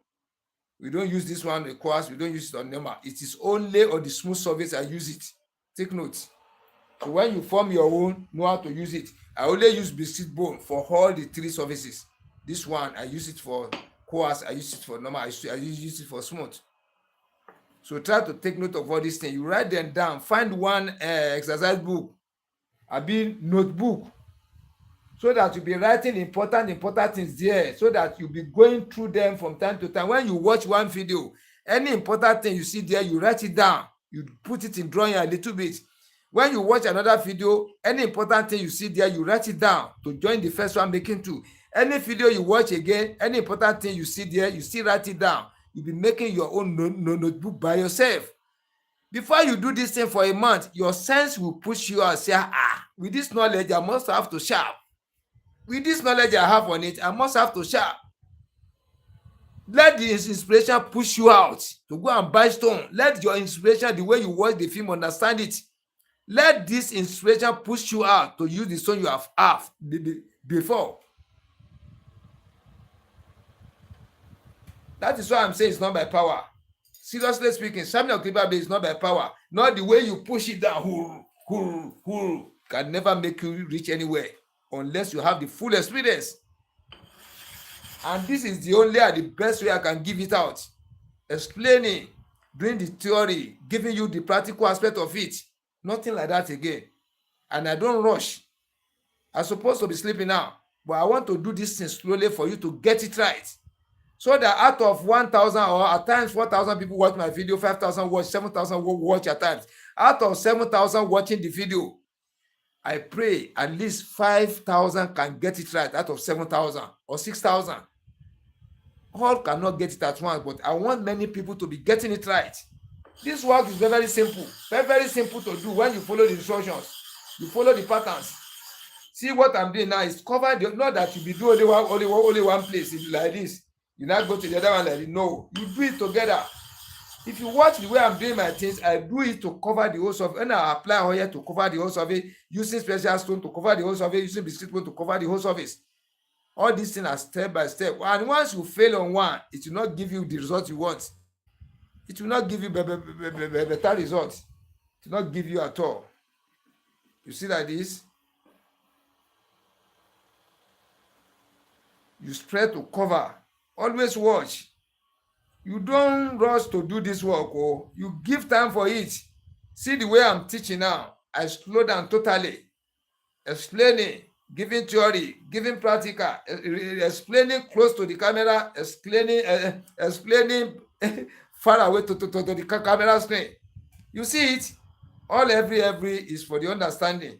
We don't use this one on the coarse, we don't use it on normal. It is only on the smooth surface I use it. Take note. So when you form your own, know how to use it. I only use biscuit bone for all the 3 surfaces. This one, I use it for coarse, I use it for normal, I use it for smooth. So try to take note of all these things. You write them down. Find one exercise book, abi notebook, so that you'll be writing important things there, so that you'll be going through them from time to time. When you watch one video, any important thing you see there, you write it down. You put it in drawing a little bit. When you watch another video, any important thing you see there, you write it down to join the first one making two. Any video you watch again, any important thing you see there, you still write it down. You'll be making your own notebook by yourself. Before you do this thing for a month, your sense will push you and say, with this knowledge, I must have to sharp. With this knowledge I have on it, I must have to sharp. Let the inspiration push you out to go and buy stone. Let your inspiration, the way you watch the film, understand it. Let this inspiration push you out to use the stone you have before. That is why I'm saying it's not by power. Seriously speaking, sharpening of clipper blade is not by power. Not the way you push it down. Can never make you reach anywhere unless you have the full experience. And this is the only and the best way I can give it out. Explaining, doing the theory, giving you the practical aspect of it. Nothing like that again. And I don't rush. I'm supposed to be sleeping now, but I want to do this thing slowly for you to get it right. So that out of 1,000 or at times 4,000 people watch my video, 5,000 watch, 7,000 watch at times. Out of 7,000 watching the video, I pray at least 5,000 can get it right out of 7,000 or 6,000. All cannot get it at once, but I want many people to be getting it right. This work is very, very simple. Very, very simple to do when you follow the instructions. You follow the patterns. See what I'm doing now is cover the, not that you be doing only one place like this. You not go to the other one like this. No, you do it together. If you watch the way I'm doing my things, I do it to cover the whole surface. And I apply oil to cover the whole surface, using special stone to cover the whole surface, using biscuit bone to cover the whole surface. All these things are step by step. And once you fail on one, it will not give you the result you want. It will not give you better results. It will not give you at all. You see like this? You spread to cover. Always watch. You don't rush to do this work. Oh, you give time for it. See the way I'm teaching now. I slow down totally. Explaining, giving theory, giving practical, explaining close to the camera, explaining far away to the camera screen. You see it? All every is for the understanding.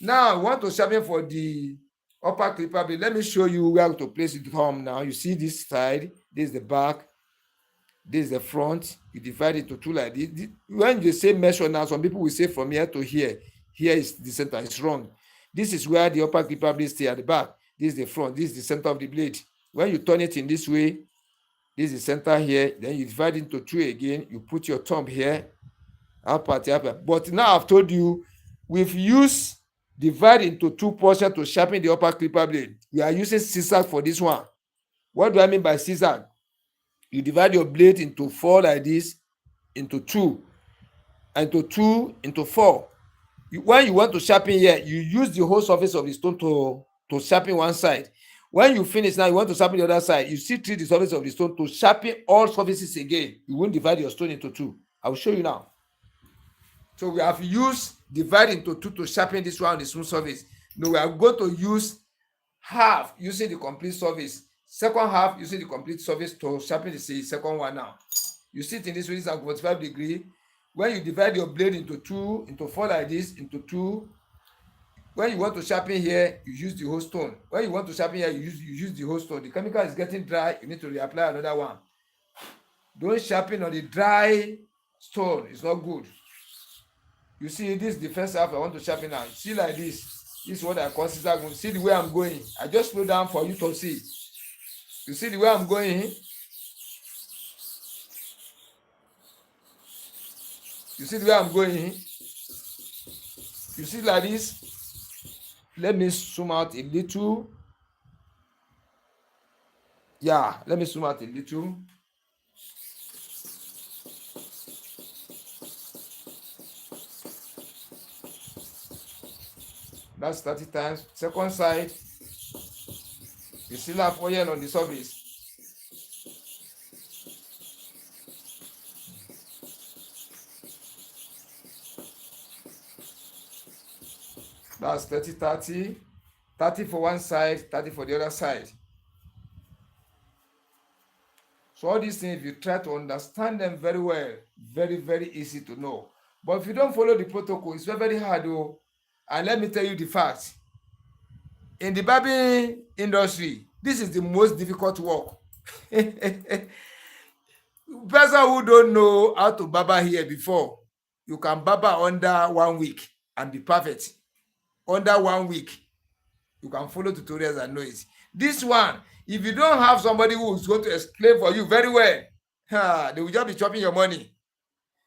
Now I want to sharpen for the upper clipper blade. Let me show you where to place it home now. You see this side, this is the back, this is the front. You divide it to two like this. When you say measure now, some people will say from here to here. Here is the center. It's wrong. This is where the upper clipper blade stays at the back. This is the front. This is the center of the blade. When you turn it in this way, this is the center here. Then you divide into two again. You put your thumb here. Up. But now I've told you, we've used divide into two portions to sharpen the upper clipper blade. We are using scissors for this one. What do I mean by scissors? You divide your blade into four like this, into two, into two, into four. When you want to sharpen here, you use the whole surface of the stone to sharpen one side. When you finish now, you want to sharpen the other side. You still treat the surface of the stone to sharpen all surfaces again. You won't divide your stone into two. I will show you now. So we have used divide into two to sharpen this one on the smooth surface. Now we are going to use half using the complete surface. Second half using the complete surface to sharpen the second one now. You see it in this way, this is 45 degrees. When you divide your blade into two, into four like this, into two, when you want to sharpen here, you use the whole stone. When you want to sharpen here, you use the whole stone. The chemical is getting dry, you need to reapply another one. Don't sharpen on the dry stone, it's not good. You see, this is the first half I want to sharpen now. See like this. This is what I consider going. See the way I'm going. I just slow down for you to see. You see the way I'm going? You see the way I'm going? You see like this? Let me zoom out a little. Yeah, let me zoom out a little. That's 30 times. Second side, you still have oil on the surface. That's 30, 30. 30 for one side, 30 for the other side. So all these things, if you try to understand them very well, very, very easy to know. But if you don't follow the protocol, it's very, very hard. Oh. And let me tell you the facts. In the barbering industry, this is the most difficult work. Person who don't know how to barber here before, you can barber under 1 week and be perfect. Under 1 week, you can follow tutorials and know it. This one, if you don't have somebody who is going to explain for you very well, they will just be chopping your money.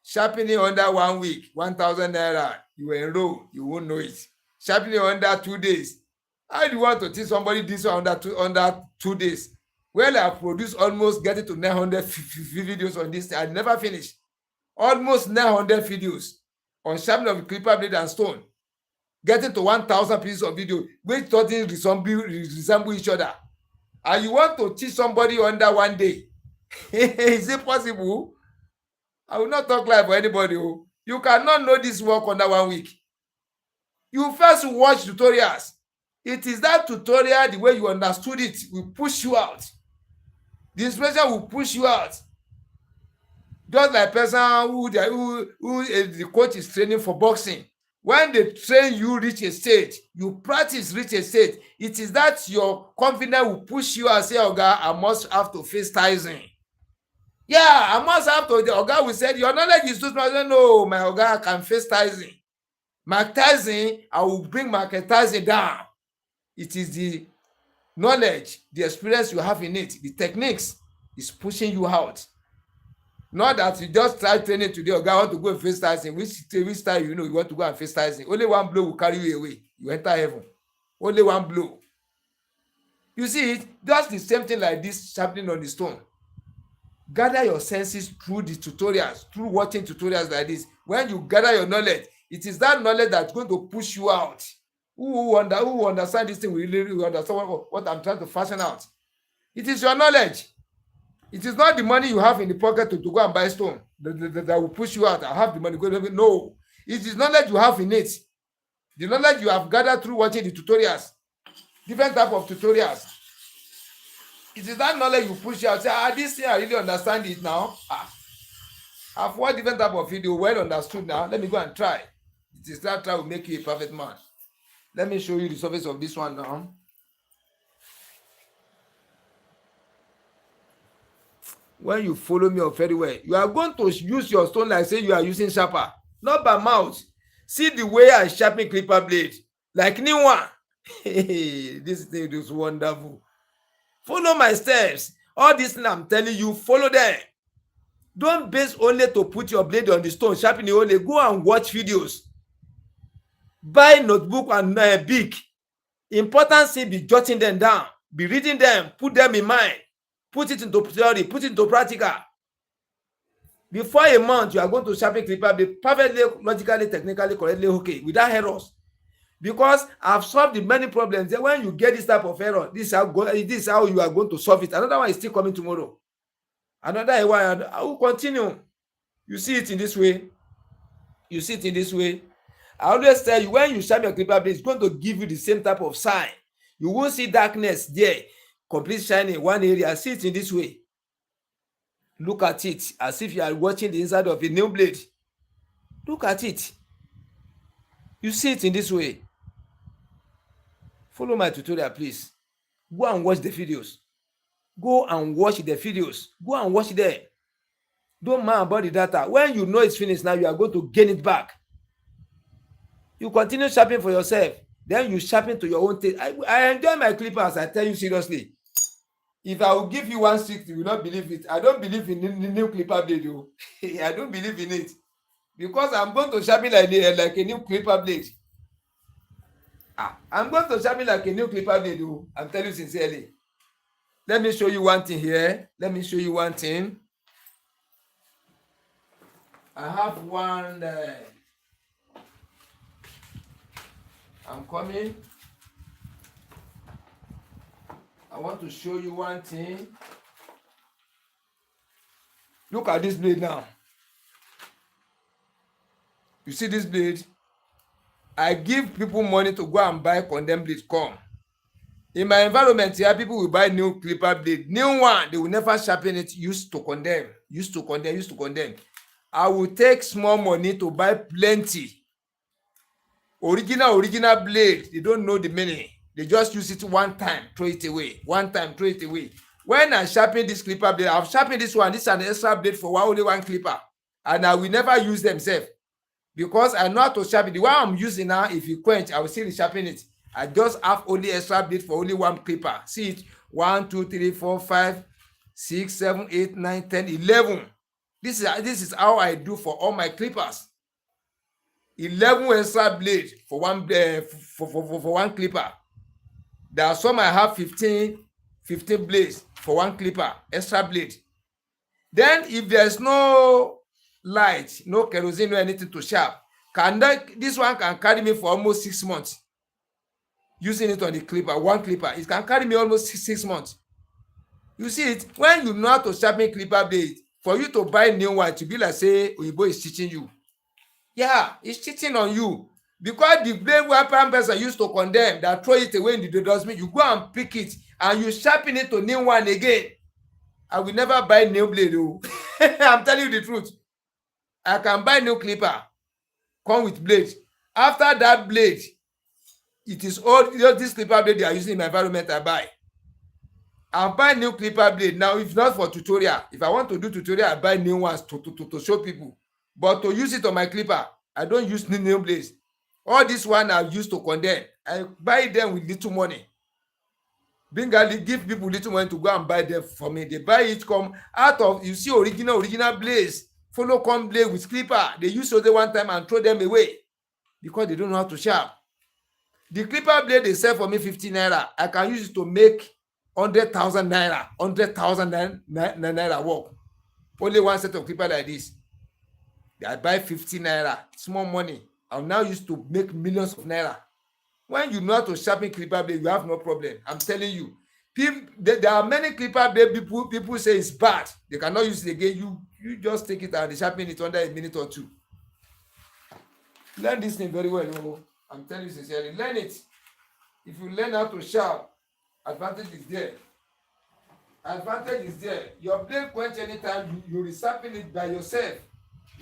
Sharpening under 1 week, 1,000 naira, you enroll, you won't know it. Sharpening under 2 days. How do you want to teach somebody this one under 2 days? Well, I produced almost getting to 900 videos on this. I never finished. Almost 900 videos on sharpening of clipper blade and stone. Getting to 1,000 pieces of video, which doesn't resemble each other. And you want to teach somebody under 1 day? Is it possible? I will not talk like for anybody. You cannot know this work under 1 week. You first watch tutorials. It is that tutorial, the way you understood it, will push you out. The inspiration will push you out. Just like person who the coach is training for boxing. When they train you reach a stage, you practice reach a stage, it is that your confidence will push you and say, Oga, I must have to face Tyson. Yeah, I must have to. The Oga will say, your knowledge is too small. No, my Oga can face Tyson. Mike Tyson, I will bring Mike Tyson down. It is the knowledge, the experience you have in it, the techniques is pushing you out. Not that you just try training today, Oga, I want to go and face Tyson. Which time you know you want to go and face Tyson? Only one blow will carry you away. You enter heaven. Only one blow. You see it? Just the same thing like this sharpening on the stone. Gather your senses through the tutorials, through watching tutorials like this. When you gather your knowledge, it is that knowledge that's going to push you out. Who understand this thing will really understand what I'm trying to fashion out. It is your knowledge. It is not the money you have in the pocket to go and buy stone that will push you out. I have the money. No. It is knowledge you have in it. The knowledge you have gathered through watching the tutorials. Different type of tutorials. It is that knowledge you push out. Say, this thing I really understand it now. I've watched different type of video, well understood now. Let me go and try. It is that try will make you a perfect man. Let me show you the surface of this one now. When you follow me up very well, you are going to use your stone like say you are using sharper, not by mouth. See the way I sharpen clipper blade, like new one. This thing is wonderful. Follow my steps. All this thing I'm telling you, follow them. Don't base only to put your blade on the stone, sharpen it only. Go and watch videos. Buy notebook and big. Important thing, be jotting them down, be reading them, put them in mind. Put it into theory, put it into practical. Before a month, you are going to sharpen clipper blade perfectly, logically, technically, correctly, okay, without errors. Because I've solved the many problems. Then when you get this type of error, this is how you are going to solve it. Another one is still coming tomorrow. Another one, I will continue. You see it in this way. You see it in this way. I always tell you, when you sharpen your clipper blade, it's going to give you the same type of sign. You won't see darkness there. Complete shining in one area. See it in this way. Look at it as if you are watching the inside of a nail blade. Look at it. You see it in this way. Follow my tutorial, please. Go and watch the videos. Go and watch the videos. Go and watch them. Don't mind about the data. When you know it's finished now, you are going to gain it back. You continue sharpening for yourself. Then you sharpen to your own taste. I enjoy my clippers, I tell you seriously. If I will give you 160, you will not believe it. I don't believe in the new clipper blade. I don't believe in it. Because I'm going to sharpen like a new clipper blade. I'm going to sharpen like a new clipper blade. I'm telling you sincerely. Let me show you one thing here. Let me show you one thing. I have one. I'm coming. I want to show you one thing. Look at this blade now. You see this blade? I give people money to go and buy condemned blade. Come. In my environment here, people will buy new clipper blade. New one, they will never sharpen it. Used to condemn. I will take small money to buy plenty. Original blade. They don't know the meaning. They just use it one time, throw it away. One time, throw it away. When I sharpen this clipper blade, I've sharpened this one. This is an extra blade for only one clipper. And I will never use themselves. Because I know how to sharpen. The one I'm using now, if you quench, I will still sharpen it. I just have only extra blade for only one clipper. See it? 1, 2, 3, 4, 5, 6, 7, 8, 9, 10, 11. This is how I do for all my clippers. 11 extra blade for one for one clipper. There are some I have 15 blades for one clipper, extra blade. Then if there's no light, no kerosene, no anything to sharp, this one can carry me for almost 6 months. Using it on the clipper, one clipper, it can carry me almost 6 months. You see it? When you know how to sharpen clipper blade, for you to buy new one, to be like say Oyibo is cheating you. Yeah, it's cheating on you. Because the blade weapon person used to condemn, that throw it away in the dustbin, you go and pick it and you sharpen it to new one again. I will never buy new blade. I'm telling you the truth. I can buy new clipper, come with blade. After that blade, it is old. This clipper blade they are using in my environment, I buy. I'll buy new clipper blade. Now, if not for tutorial, if I want to do tutorial, I buy new ones to show people. But to use it on my clipper, I don't use new blades. All this one I used to condemn. I buy them with little money. Bengali give people little money to go and buy them for me. They buy it come out of, you see, original blades. Follow come blade with clipper. They use it one time and throw them away because they don't know how to sharp. The clipper blade they sell for me 15 naira. I can use it to make 100,000 naira. 100,000 naira work. Only one set of clipper like this. I buy 15 naira. Small money. I'm now used to make millions of naira. When you know how to sharpen clipper blade, you have no problem. I'm telling you. There are many clipper blade people say it's bad. They cannot use it again. You just take it and sharpen it under a minute or two. Learn this thing very well. I'm telling you sincerely. Learn it. If you learn how to sharp, advantage is there. Your blade quench anytime, you resharpen it by yourself.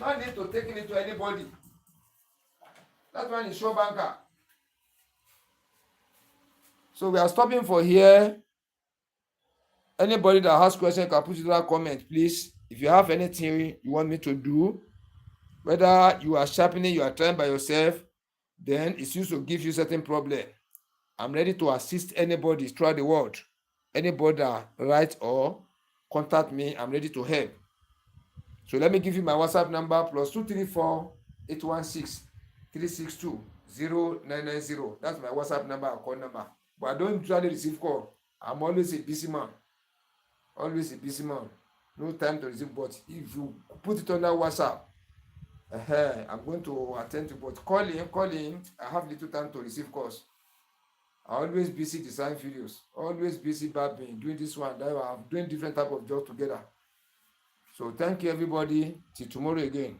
No need to take it to anybody. That one is sure banker. So we are stopping for here. Anybody that has questions can put it in a comment, please. If you have anything you want me to do, whether you are sharpening, you are trying by yourself, then it's used to give you certain problem. I'm ready to assist anybody throughout the world. Anybody that write or contact me, I'm ready to help. So let me give you my WhatsApp number, +234 816 362 0990. That's my WhatsApp number and call number. But I don't usually receive call. I'm always a busy man. No time to receive. But if you put it on that WhatsApp, I'm going to attend to. But calling, I have little time to receive calls. I always busy design videos. Always busy barbing, doing this one, that one. I'm doing different type of jobs together. So thank you everybody. Till tomorrow again.